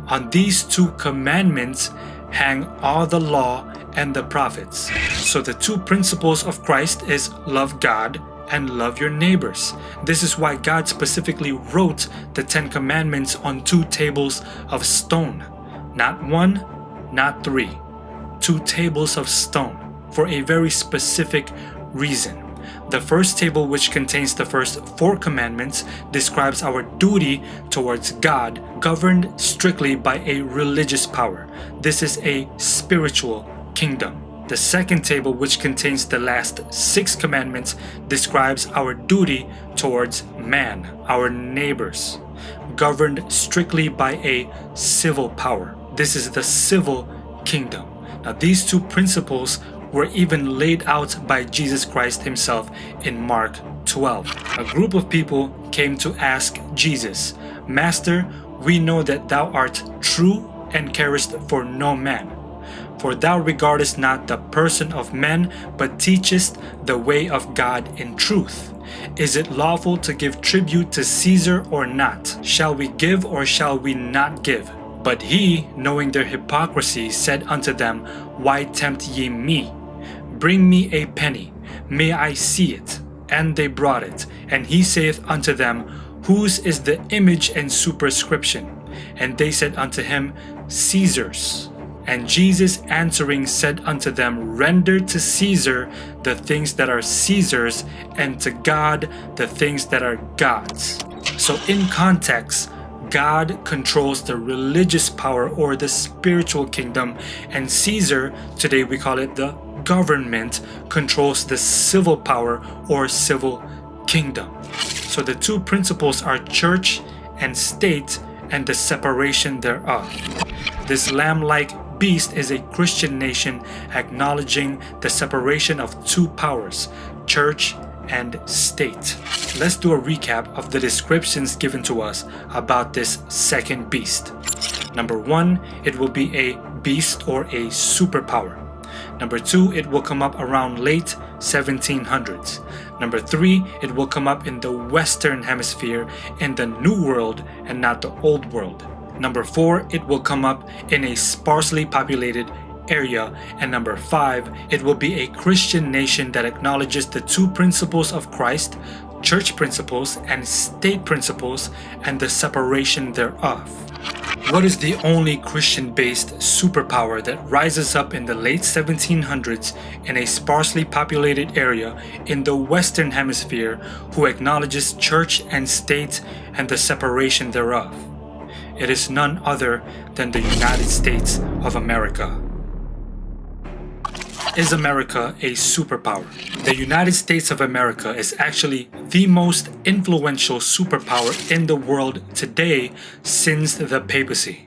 On these two commandments hang all the law and the prophets." So the two principles of Christ is love God and love your neighbors. This is why God specifically wrote the 10 Commandments on 2 tables of stone. Not 1, not 3. 2 tables of stone for a very specific reason. The first table, which contains the first 4 commandments, describes our duty towards God, governed strictly by a religious power. This is a spiritual kingdom. The second table, which contains the last 6 commandments, describes our duty towards man, our neighbors, governed strictly by a civil power. This is the civil kingdom. Now, these 2 principles were even laid out by Jesus Christ himself in Mark 12. A group of people came to ask Jesus, "Master, we know that thou art true and carest for no man. For thou regardest not the person of men, but teachest the way of God in truth. Is it lawful to give tribute to Caesar or not? Shall we give or shall we not give?" But he, knowing their hypocrisy, said unto them, "Why tempt ye me? Bring me a penny, may I see it? And they brought it. And he saith unto them, Whose is the image and superscription? And they said unto him, Caesar's. And Jesus answering said unto them, Render to Caesar the things that are Caesar's, and to God the things that are God's. So in context, God controls the religious power or the spiritual kingdom, and Caesar, today we call it the government, controls the civil power or civil kingdom. So the 2 principles are church and state and the separation thereof. This lamb-like beast is a Christian nation acknowledging the separation of 2 powers, church and state. Let's do a recap of the descriptions given to us about this second beast. Number 1, it will be a beast or a superpower. Number 2, it will come up around late 1700s. Number 3, it will come up in the Western Hemisphere in the New World and not the Old World. Number 4, it will come up in a sparsely populated area. And number 5, it will be a Christian nation that acknowledges the 2 principles of Christ, church principles and state principles, and the separation thereof. What is the only Christian-based superpower that rises up in the late 1700s in a sparsely populated area in the Western Hemisphere who acknowledges church and state and the separation thereof? It is none other than the United States of America. Is America a superpower? The United States of America is actually the most influential superpower in the world today since the papacy.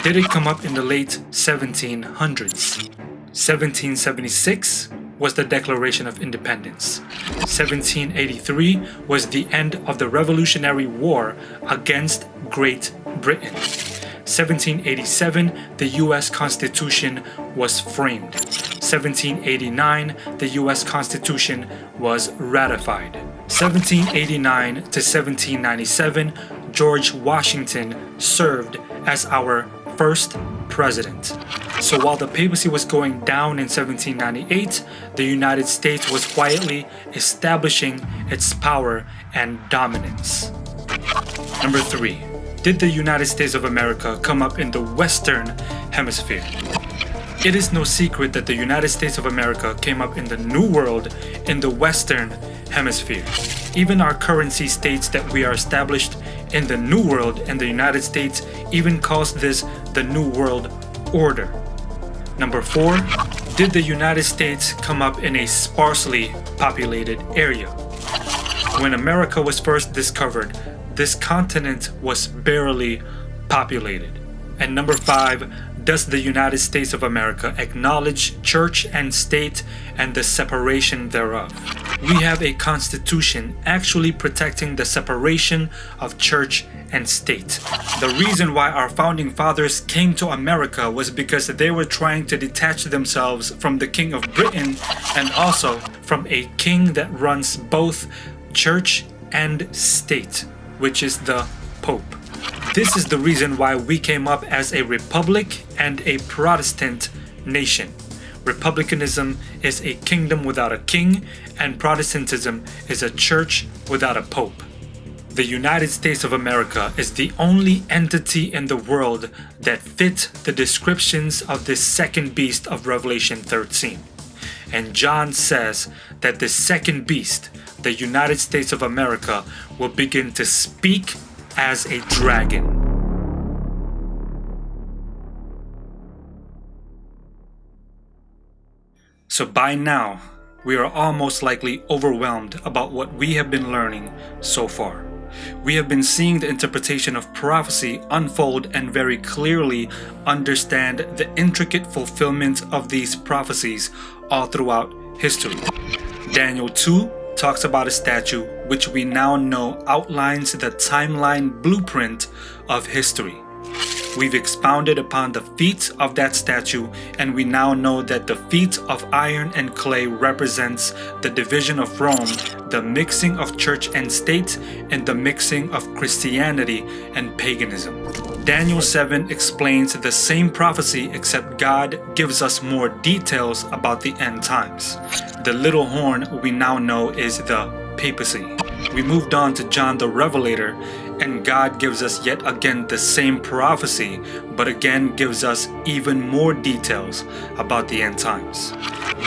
Did it come up in the late 1700s? 1776 was the Declaration of Independence. 1783 was the end of the Revolutionary War against Great Britain. 1787, the U.S. Constitution was framed. 1789, the U.S. Constitution was ratified. 1789 to 1797, George Washington served as our first president. So while the papacy was going down in 1798, the United States was quietly establishing its power and dominance. Number 3. Did the United States of America come up in the Western Hemisphere? It is no secret that the United States of America came up in the New World in the Western Hemisphere. Even our currency states that we are established in the New World, and the United States even calls this the New World Order. Number 4, did the United States come up in a sparsely populated area? When America was first discovered, this continent was barely populated. And number 5, does the United States of America acknowledge church and state and the separation thereof? We have a constitution actually protecting the separation of church and state. The reason why our founding fathers came to America was because they were trying to detach themselves from the King of Britain and also from a king that runs both church and state, which is the Pope. This is the reason why we came up as a republic and a Protestant nation. Republicanism is a kingdom without a king, and Protestantism is a church without a pope. The United States of America is the only entity in the world that fit the descriptions of this second beast of Revelation 13. And John says that the second beast, the United States of America, will begin to speak as a dragon. So by now, we are all most likely overwhelmed about what we have been learning so far. We have been seeing the interpretation of prophecy unfold and very clearly understand the intricate fulfillment of these prophecies all throughout history. Daniel 2 talks about a statue which we now know outlines the timeline blueprint of history. We've expounded upon the feet of that statue, and we now know that the feet of iron and clay represents the division of Rome, the mixing of church and state, and the mixing of Christianity and paganism. Daniel 7 explains the same prophecy, except God gives us more details about the end times. The little horn we now know is the papacy. We moved on to John the Revelator, and God gives us yet again the same prophecy, but again gives us even more details about the end times.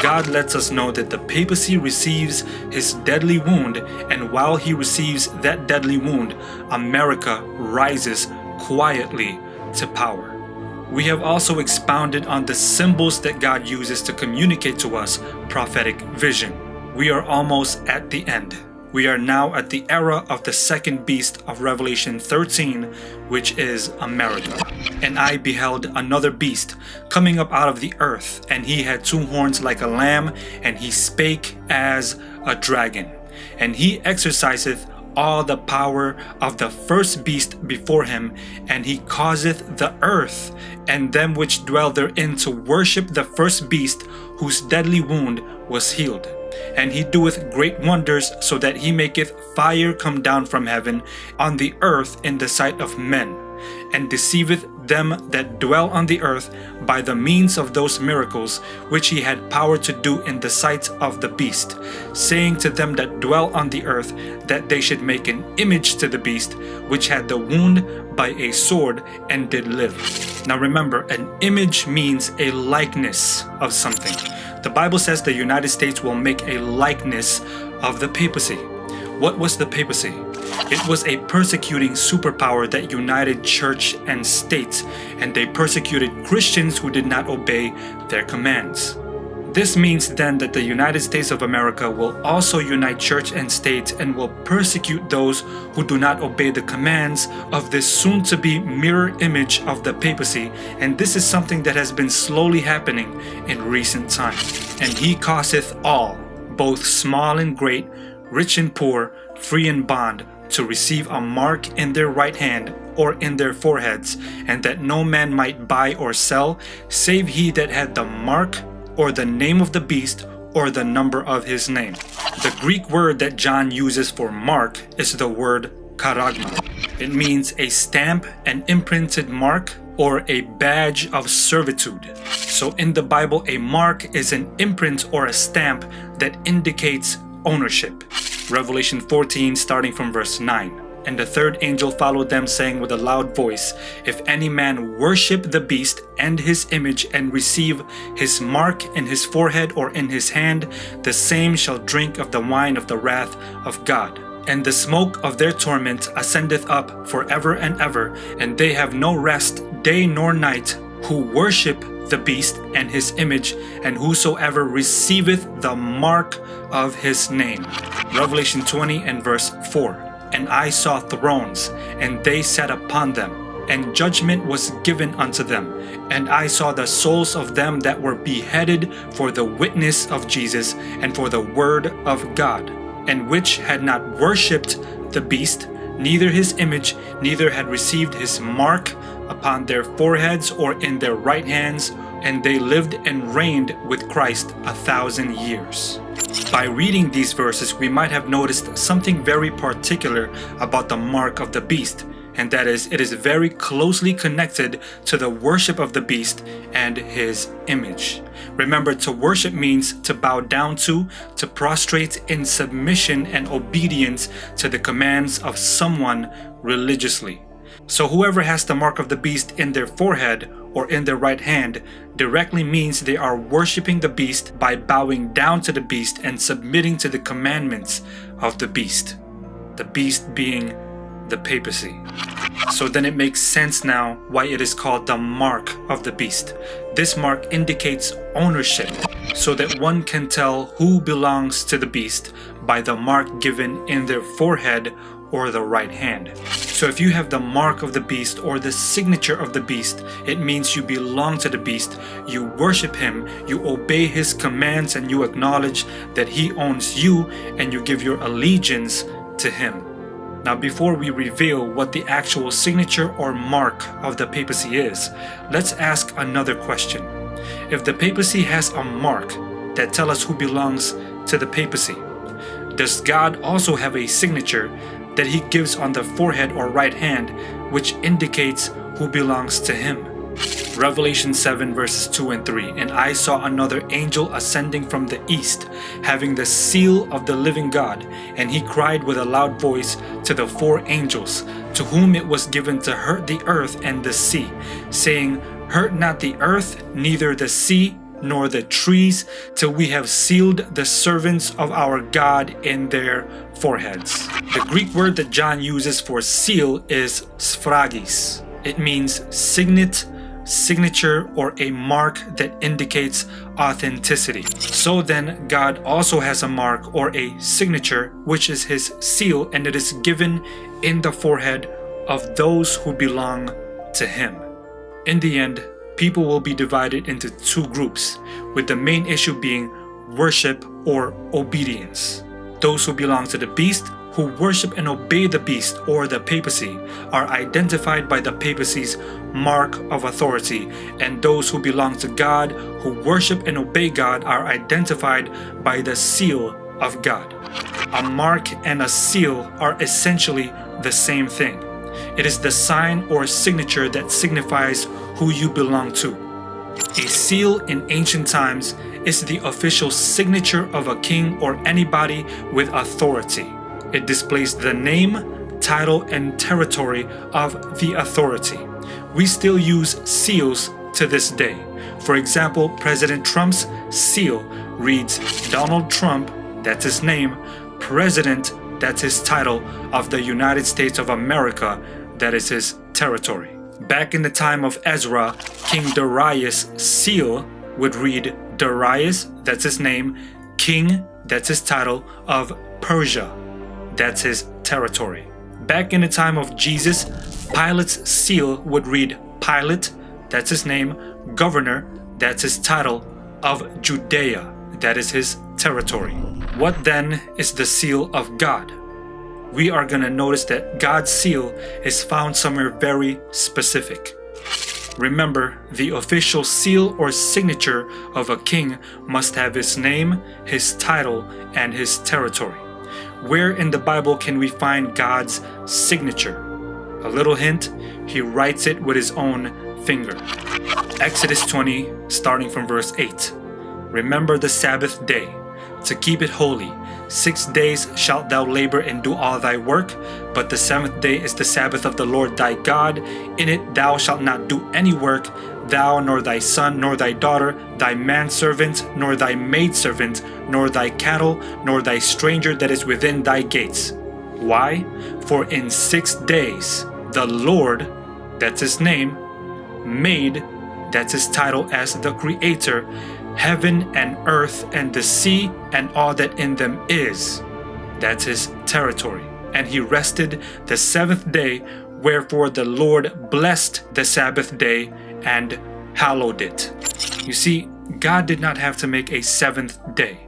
God lets us know that the papacy receives his deadly wound, and while he receives that deadly wound, America rises quietly to power. We have also expounded on the symbols that God uses to communicate to us prophetic vision. We are almost at the end. We are now at the era of the second beast of Revelation 13, which is America. And I beheld another beast coming up out of the earth, and he had 2 horns like a lamb, and he spake as a dragon. And he exerciseth all the power of the first beast before him, and he causeth the earth and them which dwell therein to worship the first beast, whose deadly wound was healed. And he doeth great wonders, so that he maketh fire come down from heaven on the earth in the sight of men, and deceiveth them that dwell on the earth by the means of those miracles which he had power to do in the sight of the beast, saying to them that dwell on the earth that they should make an image to the beast which had the wound by a sword and did live. Now remember, an image means a likeness of something. The Bible says the United States will make a likeness of the papacy. What was the papacy? It was a persecuting superpower that united church and state, and they persecuted Christians who did not obey their commands. This means then that the United States of America will also unite church and state and will persecute those who do not obey the commands of this soon-to-be mirror image of the papacy, and this is something that has been slowly happening in recent times. And he causeth all, both small and great, rich and poor, free and bond, to receive a mark in their right hand or in their foreheads, and that no man might buy or sell, save he that had the mark or the name of the beast or the number of his name. The Greek word that John uses for mark is the word charagma. It means a stamp, an imprinted mark, or a badge of servitude. So in the Bible, a mark is an imprint or a stamp that indicates ownership. Revelation 14, starting from verse 9. And the third angel followed them, saying with a loud voice, If any man worship the beast and his image, and receive his mark in his forehead or in his hand, the same shall drink of the wine of the wrath of God. And the smoke of their torment ascendeth up forever and ever, and they have no rest day nor night, who worship the beast and his image, and whosoever receiveth the mark of his name. Revelation 20 and verse 4. And I saw thrones, and they sat upon them, and judgment was given unto them. And I saw the souls of them that were beheaded for the witness of Jesus and for the word of God, and which had not worshipped the beast, neither his image, neither had received his mark upon their foreheads or in their right hands, and they lived and reigned with Christ 1,000 years. By reading these verses, we might have noticed something very particular about the mark of the beast, and that is, it is very closely connected to the worship of the beast and his image. Remember, to worship means to bow down to prostrate in submission and obedience to the commands of someone religiously. So whoever has the mark of the beast in their forehead or in their right hand directly means they are worshiping the beast by bowing down to the beast and submitting to the commandments of the beast being the papacy. So then it makes sense now why it is called the mark of the beast. This mark indicates ownership, so that one can tell who belongs to the beast by the mark given in their forehead or the right hand. So if you have the mark of the beast or the signature of the beast, it means you belong to the beast, you worship him, you obey his commands, and you acknowledge that he owns you, and you give your allegiance to him. Now, before we reveal what the actual signature or mark of the papacy is, let's ask another question. If the papacy has a mark that tells us who belongs to the papacy, does God also have a signature that he gives on the forehead or right hand, which indicates who belongs to him? Revelation 7 verses 2 and 3. And I saw another angel ascending from the east, having the seal of the living God, and he cried with a loud voice to the four angels, to whom it was given to hurt the earth and the sea, saying, Hurt not the earth, neither the sea, nor the trees, till we have sealed the servants of our God in their foreheads. The Greek word that John uses for seal is sphragis. It means signet, signature, or a mark that indicates authenticity. So then, God also has a mark or a signature, which is his seal, and it is given in the forehead of those who belong to him. In the end, people will be divided into two groups, with the main issue being worship or obedience. Those who belong to the beast, who worship and obey the beast or the papacy, are identified by the papacy's mark of authority, and those who belong to God, who worship and obey God, are identified by the seal of God. A mark and a seal are essentially the same thing. It is the sign or signature that signifies who you belong to. A seal in ancient times is the official signature of a king or anybody with authority. It displays the name, title, and territory of the authority. We still use seals to this day. For example, President Trump's seal reads Donald Trump, that's his name, President, that's his title, of the United States of America, that is his territory. Back in the time of Ezra, King Darius' seal would read Darius, that's his name, King, that's his title, of Persia, that's his territory. Back in the time of Jesus, Pilate's seal would read Pilate, that's his name, Governor, that's his title, of Judea, that is his territory. What then is the seal of God? We are going to notice that God's seal is found somewhere very specific. Remember, the official seal or signature of a king must have his name, his title, and his territory. Where in the Bible can we find God's signature? A little hint, he writes it with his own finger. Exodus 20, starting from verse 8. Remember the Sabbath day, to keep it holy. 6 days shalt thou labor and do all thy work, but the seventh day is the Sabbath of the Lord thy God. In it thou shalt not do any work, thou, nor thy son, nor thy daughter, thy manservant, nor thy maidservant, nor thy cattle, nor thy stranger that is within thy gates. Why? For in 6 days the Lord, that's his name, made, that's his title as the Creator, heaven and earth and the sea and all that in them is. That's his territory. And he rested the seventh day, Wherefore the Lord blessed the Sabbath day and hallowed it. You see, God did not have to make a seventh day,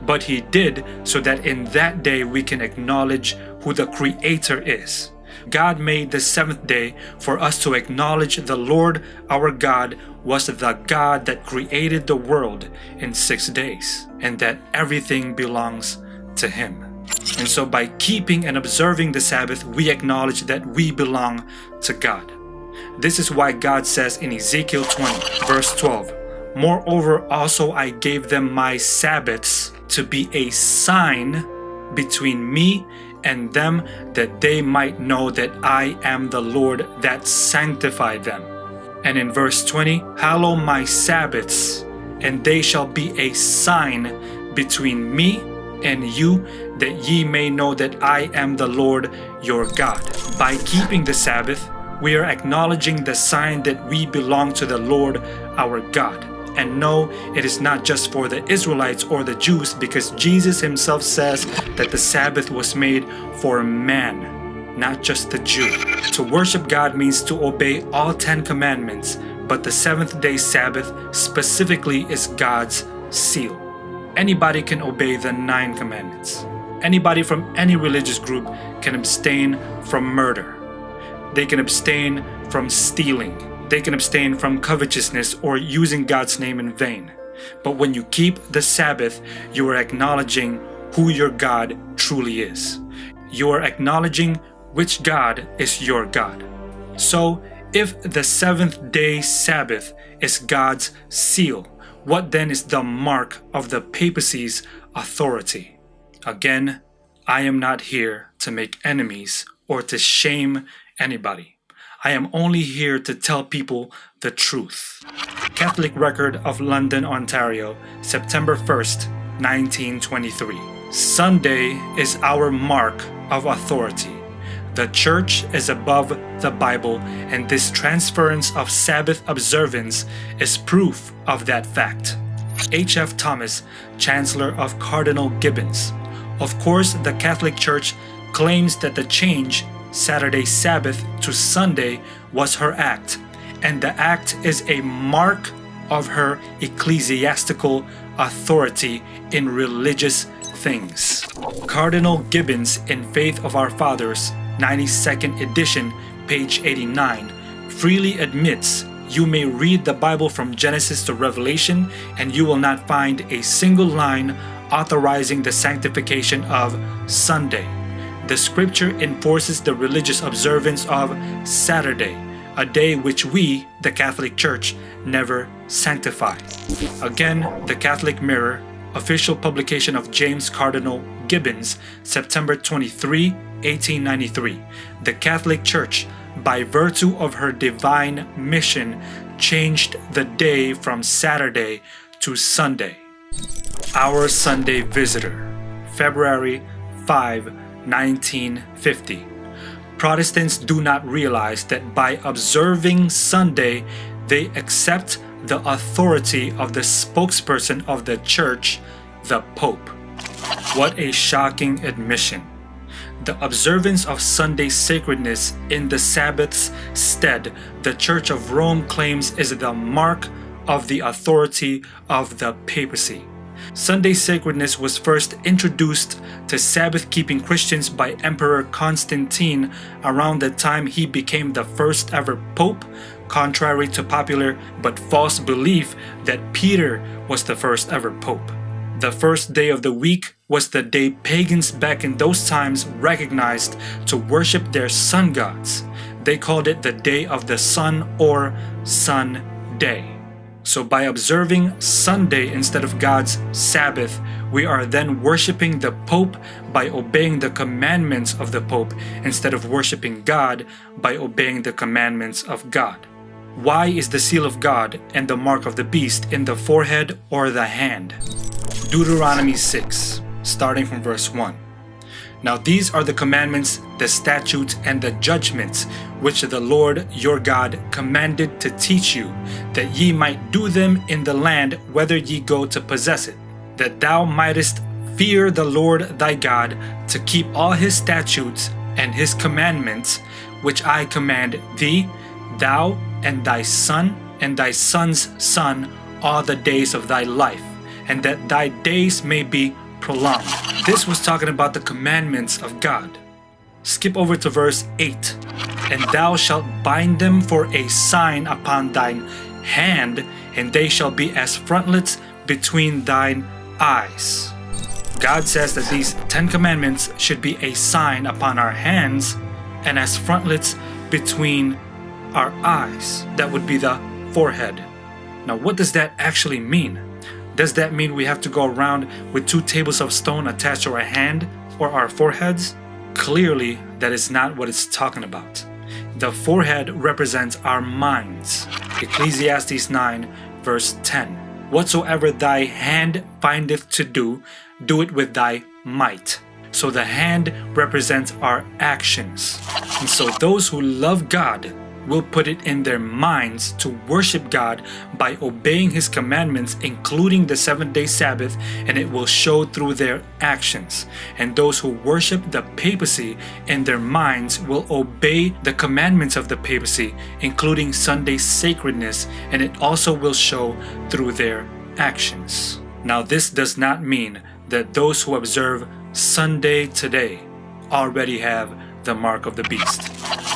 but He did so that in that day we can acknowledge who the Creator is. God made the seventh day for us to acknowledge the Lord our God was the God that created the world in 6 days, and that everything belongs to Him. And so by keeping and observing the Sabbath, we acknowledge that we belong to God. This is why God says in Ezekiel 20, verse 12, Moreover also I gave them my Sabbaths to be a sign between me and them, that they might know that I am the Lord that sanctified them. And in verse 20, Hallow my Sabbaths, and they shall be a sign between me and you, that ye may know that I am the Lord your God. By keeping the Sabbath, we are acknowledging the sign that we belong to the Lord our God. And no, it is not just for the Israelites or the Jews, because Jesus Himself says that the Sabbath was made for man, not just the Jew. To worship God means to obey all 10 commandments, but the seventh-day Sabbath specifically is God's seal. Anybody can obey the 9 commandments. Anybody from any religious group can abstain from murder. They can abstain from stealing. They can abstain from covetousness or using God's name in vain. But when you keep the Sabbath, you are acknowledging who your God truly is. You are acknowledging which God is your God. So, if the seventh-day Sabbath is God's seal, what then is the mark of the papacy's authority? Again, I am not here to make enemies or to shame anybody. I am only here to tell people the truth. Catholic Record of London, Ontario, September 1st, 1923. Sunday is our mark of authority. The Church is above the Bible, and this transference of Sabbath observance is proof of that fact. H.F. Thomas, Chancellor of Cardinal Gibbons. Of course, the Catholic Church claims that the change Saturday Sabbath to Sunday was her act, and the act is a mark of her ecclesiastical authority in religious things. Cardinal Gibbons in Faith of Our Fathers, 92nd edition, page 89, freely admits you may read the Bible from Genesis to Revelation and you will not find a single line authorizing the sanctification of Sunday. The scripture enforces the religious observance of Saturday, a day which we, the Catholic Church, never sanctify. Again, the Catholic Mirror, official publication of James Cardinal Gibbons, September 23, 1893. The Catholic Church, by virtue of her divine mission, changed the day from Saturday to Sunday. Our Sunday Visitor, February 5, 1950. Protestants do not realize that by observing Sunday, they accept the authority of the spokesperson of the Church, the Pope. What a shocking admission. The observance of Sunday sacredness in the Sabbath's stead, the Church of Rome claims is the mark of the authority of the papacy. Sunday sacredness was first introduced to Sabbath-keeping Christians by Emperor Constantine around the time he became the first ever pope, contrary to popular but false belief that Peter was the first ever pope. The first day of the week was the day pagans back in those times recognized to worship their sun gods. They called it the Day of the Sun or Sun Day. So by observing Sunday instead of God's Sabbath, we are then worshiping the Pope by obeying the commandments of the Pope instead of worshiping God by obeying the commandments of God. Why is the seal of God and the mark of the beast in the forehead or the hand? Deuteronomy 6, starting from verse 1. Now these are the commandments, the statutes, and the judgments which the Lord your God commanded to teach you, that ye might do them in the land whither ye go to possess it, that thou mightest fear the Lord thy God, to keep all his statutes and his commandments, which I command thee, thou and thy son and thy son's son all the days of thy life, and that thy days may be prolonged. This was talking about the commandments of God. Skip over to verse 8. And thou shalt bind them for a sign upon thine hand, and they shall be as frontlets between thine eyes. God says that these 10 commandments should be a sign upon our hands and as frontlets between our eyes. That would be the forehead. Now, what does that actually mean? Does that mean we have to go around with 2 tables of stone attached to our hand or our foreheads? Clearly, that is not what it's talking about. The forehead represents our minds. Ecclesiastes 9 verse 10. Whatsoever thy hand findeth to do, do it with thy might. So the hand represents our actions. And so those who love God will put it in their minds to worship God by obeying His commandments, including the 7-day Sabbath, and it will show through their actions. And those who worship the papacy in their minds will obey the commandments of the papacy, including Sunday sacredness, and it also will show through their actions. Now, this does not mean that those who observe Sunday today already have the mark of the beast.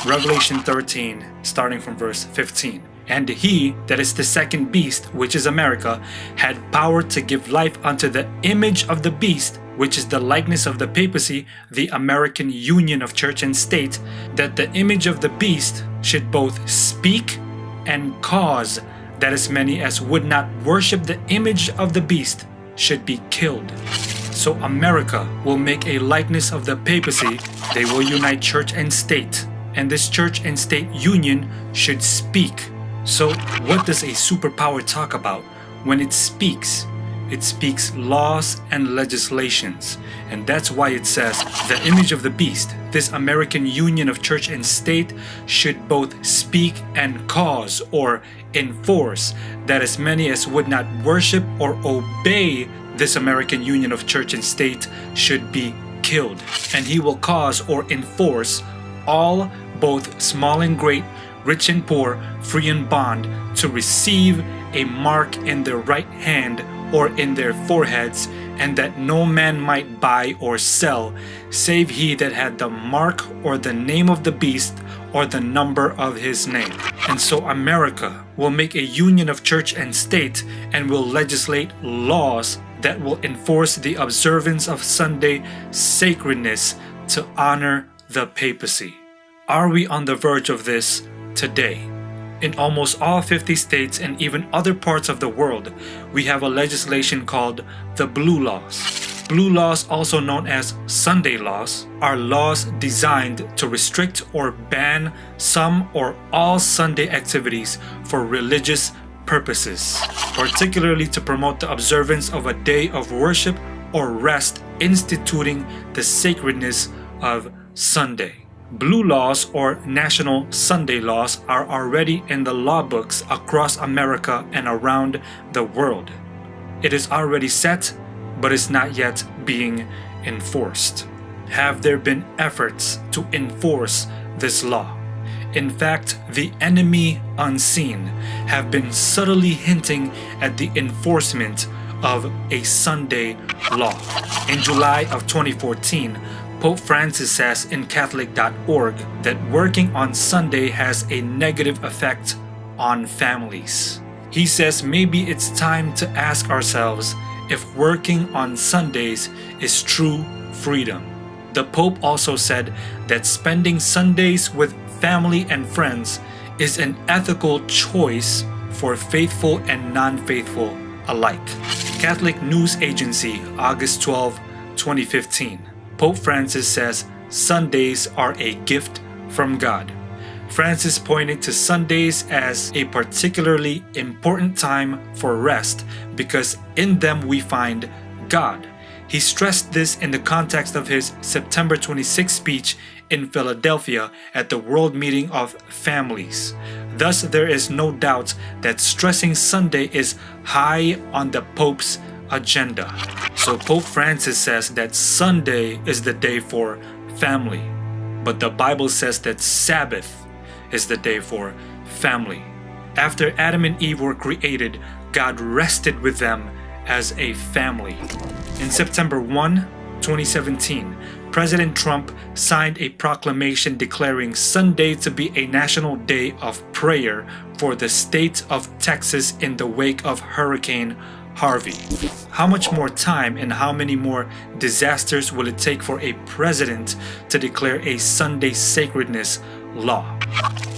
Revelation 13, starting from verse 15. And he, that is the second beast, which is America, had power to give life unto the image of the beast, which is the likeness of the papacy, the American Union of Church and State, that the image of the beast should both speak and cause that as many as would not worship the image of the beast should be killed. So America will make a likeness of the papacy. They will unite church and state. And this church and state union should speak. So what does a superpower talk about? When it speaks laws and legislations. And that's why it says the image of the beast, this American Union of Church and State, should both speak and cause or enforce that as many as would not worship or obey this American Union of Church and State should be killed. And he will cause or enforce all, both small and great, rich and poor, free and bond, to receive a mark in their right hand or in their foreheads, and that no man might buy or sell, save he that had the mark or the name of the beast or the number of his name. And so America will make a union of church and state and will legislate laws that will enforce the observance of Sunday sacredness to honor the papacy. Are we on the verge of this today? In almost all 50 states and even other parts of the world, we have a legislation called the Blue Laws. Blue laws, also known as Sunday laws, are laws designed to restrict or ban some or all Sunday activities for religious purposes, particularly to promote the observance of a day of worship or rest, instituting the sacredness of Sunday. Blue laws or National Sunday laws are already in the law books across America and around the world. It is already set, but is not yet being enforced. Have there been efforts to enforce this law? In fact, the enemy unseen have been subtly hinting at the enforcement of a Sunday law. In July of 2014, Pope Francis says in Catholic.org that working on Sunday has a negative effect on families. He says maybe it's time to ask ourselves if working on Sundays is true freedom. The Pope also said that spending Sundays with family and friends is an ethical choice for faithful and non-faithful alike. Catholic News Agency, August 12, 2015. Pope Francis says Sundays are a gift from God. Francis pointed to Sundays as a particularly important time for rest because in them we find God. He stressed this in the context of his September 26 speech in Philadelphia at the World Meeting of Families. Thus, there is no doubt that stressing Sunday is high on the Pope's agenda. So Pope Francis says that Sunday is the day for family. but the Bible says that Sabbath is the day for family. After Adam and Eve were created, God rested with them as a family. In September 1, 2017, President Trump signed a proclamation declaring Sunday to be a national day of prayer for the state of Texas in the wake of Hurricane Harvey. How much more time and how many more disasters will it take for a president to declare a Sunday sacredness law?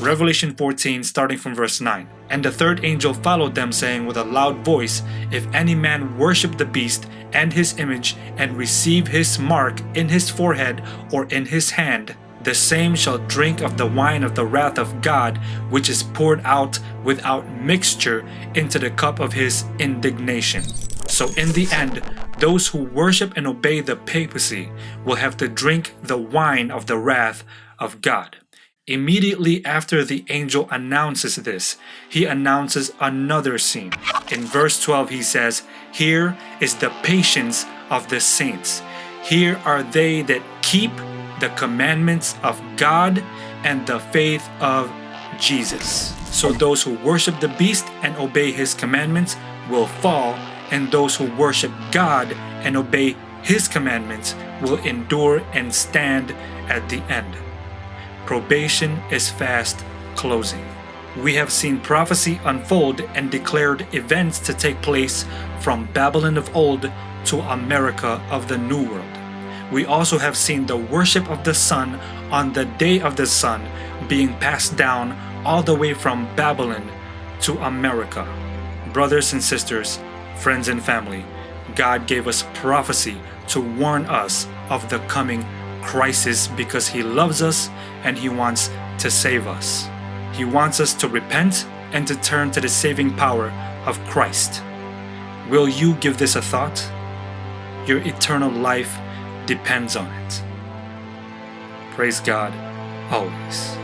Revelation 14, starting from verse 9. And the third angel followed them, saying with a loud voice, If any man worship the beast and his image, and receive his mark in his forehead or in his hand, the same shall drink of the wine of the wrath of God, which is poured out without mixture into the cup of his indignation. So in the end, those who worship and obey the papacy will have to drink the wine of the wrath of God. Immediately after the angel announces this, he announces another scene. In verse 12 he says, Here is the patience of the saints. Here are they that keep the commandments of God and the faith of Jesus. So those who worship the beast and obey his commandments will fall, and those who worship God and obey his commandments will endure and stand at the end. Probation is fast closing. We have seen prophecy unfold and declared events to take place from Babylon of old to America of the New World. We also have seen the worship of the sun on the day of the sun being passed down all the way from Babylon to America. Brothers and sisters, friends and family, God gave us prophecy to warn us of the coming crisis because He loves us and He wants to save us. He wants us to repent and to turn to the saving power of Christ. Will you give this a thought? Your eternal life depends on it. Praise God always.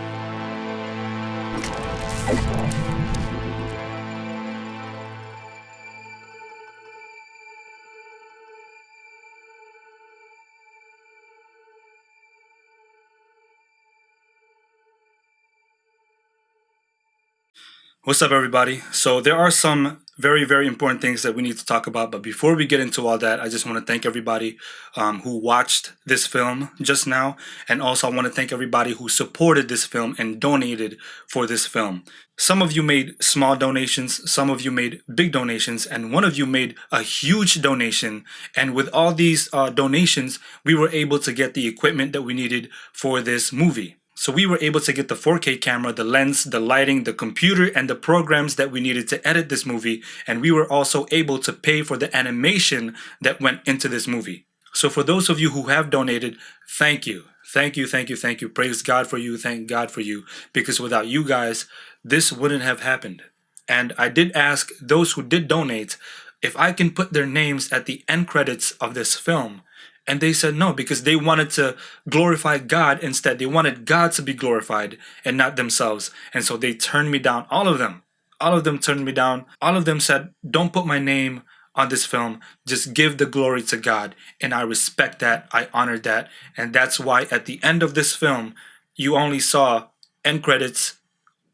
What's up, everybody? So there are some very important things that we need to talk about, but before we get into all that, I just want to thank everybody who watched this film just now, and also I want to thank everybody who supported this film and donated for this film. Some of you made small donations, some of you made big donations, and one of you made a huge donation, and with all these donations, we were able to get the equipment that we needed for this movie. So we were able to get the 4K camera, the lens, the lighting, the computer, and the programs that we needed to edit this movie. And we were also able to pay for the animation that went into this movie. So for those of you who have donated, thank you. Thank you. Praise God for you. Thank God for you. Because without you guys, this wouldn't have happened. And I did ask those who did donate if I can put their names at the end credits of this film. And they said no, because they wanted to glorify God instead. They wanted God to be glorified and not themselves. And so they turned me down. All of them turned me down. All of them said, don't put my name on this film. Just give the glory to God. And I respect that. I honor that. And that's why at the end of this film, you only saw end credits,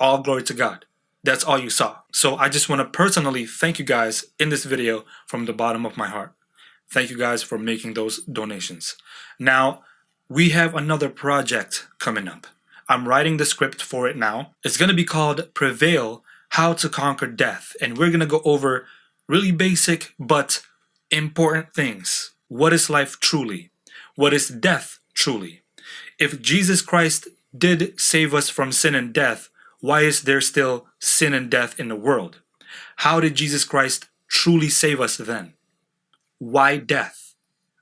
all glory to God. That's all you saw. So I just want to personally thank you guys in this video from the bottom of my heart. Thank you guys for making those donations. Now, we have another project coming up. I'm writing the script for it now. It's going to be called Prevail, How to Conquer Death. And we're going to go over really basic but important things. What is life truly? What is death truly? If Jesus Christ did save us from sin and death, why is there still sin and death in the world? How did Jesus Christ truly save us then? Why death?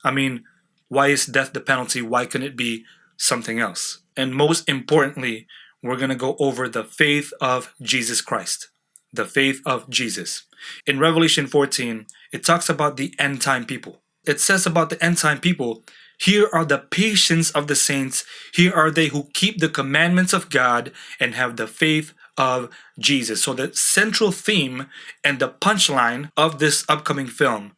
I mean, why is death the penalty? Why couldn't it be something else? And most importantly, we're going to go over the faith of Jesus Christ. The faith of Jesus. In Revelation 14, it talks about the end time people. It says about the end time people, here are the patience of the saints. Here are they who keep the commandments of God and have the faith of Jesus. So the central theme and the punchline of this upcoming film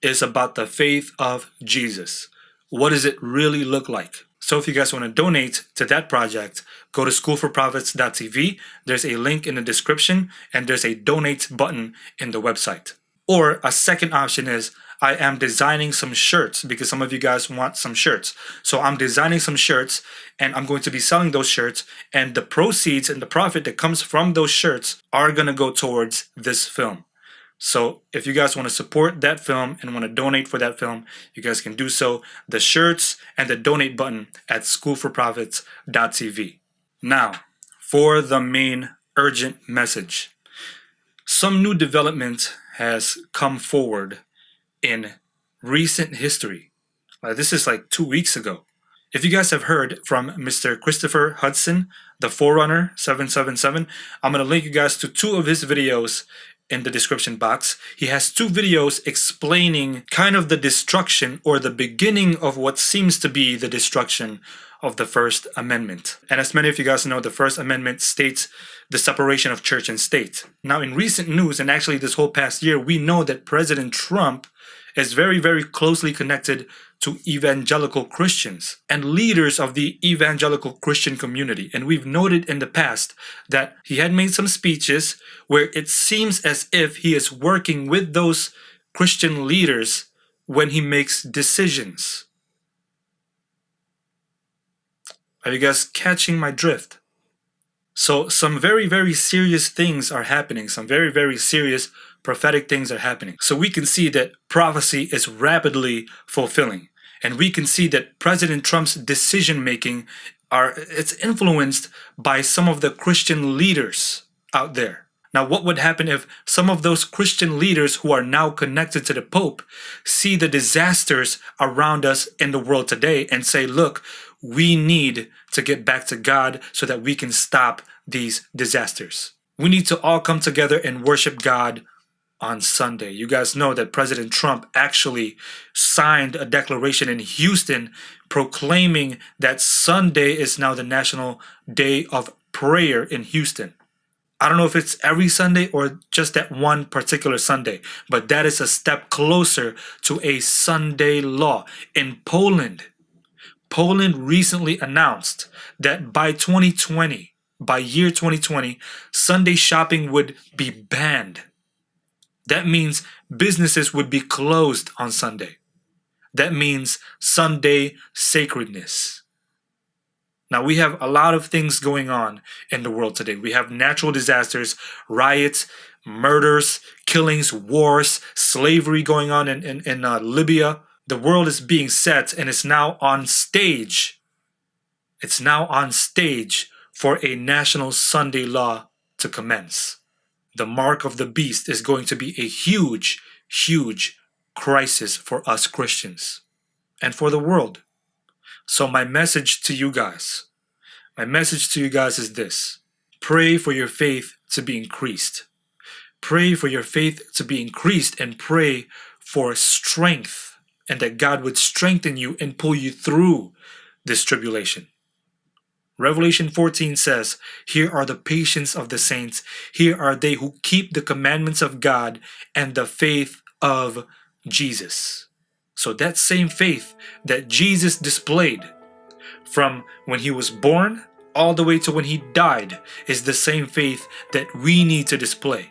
is about the faith of Jesus. What does it really look like? So So if you guys want to donate to that project, go to schoolforprophets.tv. There's a link in the description and there's a donate button in the website. Or a second option is I am designing some shirts because some of you guys want some shirts. So I'm designing some shirts and I'm going to be selling those shirts, and the proceeds and the profit that comes from those shirts are going to go towards this film. So if you guys want to support that film and want to donate for that film, you guys can do so. The shirts and the donate button at schoolforprophets.tv. Now, for the main urgent message. Some new development has come forward in recent history. This is like 2 weeks ago. If you guys have heard from Mr. Christopher Hudson, the Forerunner 777, I'm going to link you guys to 2 of his videos in the description box. He has 2 videos explaining kind of the destruction or the beginning of what seems to be the destruction of the First Amendment. And as many of you guys know, the First Amendment states the separation of church and state. Now, in recent news, and actually this whole past year, we know that President Trump is very, very closely connected to evangelical Christians and leaders of the evangelical Christian community. And we've noted in the past that he had made some speeches where it seems as if he is working with those Christian leaders when he makes decisions. Are you guys catching my drift? So some very, very serious things are happening. Some very, very serious prophetic things are happening. So we can see that prophecy is rapidly fulfilling. And we can see that President Trump's decision making it's influenced by some of the Christian leaders out there. Now, what would happen if some of those Christian leaders who are now connected to the Pope see the disasters around us in the world today and say, look, we need to get back to God so that we can stop these disasters. We need to all come together and worship God on Sunday. You guys know that President Trump actually signed a declaration in Houston proclaiming that Sunday is now the National Day of Prayer in Houston. I don't know if it's every Sunday or just that one particular Sunday, but that is a step closer to a Sunday law. In Poland recently announced that by year 2020, Sunday shopping would be banned. That means businesses would be closed on Sunday. That means Sunday sacredness. Now, we have a lot of things going on in the world today. We have natural disasters, riots, murders, killings, wars, slavery going on in Libya. The world is being set and it's now on stage. It's now on stage for a national Sunday law to commence. The mark of the beast is going to be a huge, huge crisis for us Christians and for the world. So my message to you guys is this. Pray for your faith to be increased. Pray for your faith to be increased and pray for strength, and that God would strengthen you and pull you through this tribulation. Revelation 14 says, here are the patience of the saints. Here are they who keep the commandments of God and the faith of Jesus. So that same faith that Jesus displayed from when he was born all the way to when he died is the same faith that we need to display.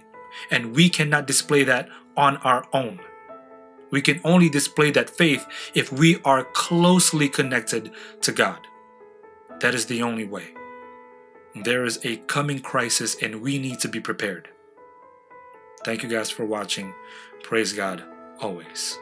And we cannot display that on our own. We can only display that faith if we are closely connected to God. That is the only way. There is a coming crisis and we need to be prepared. Thank you guys for watching. Praise God always.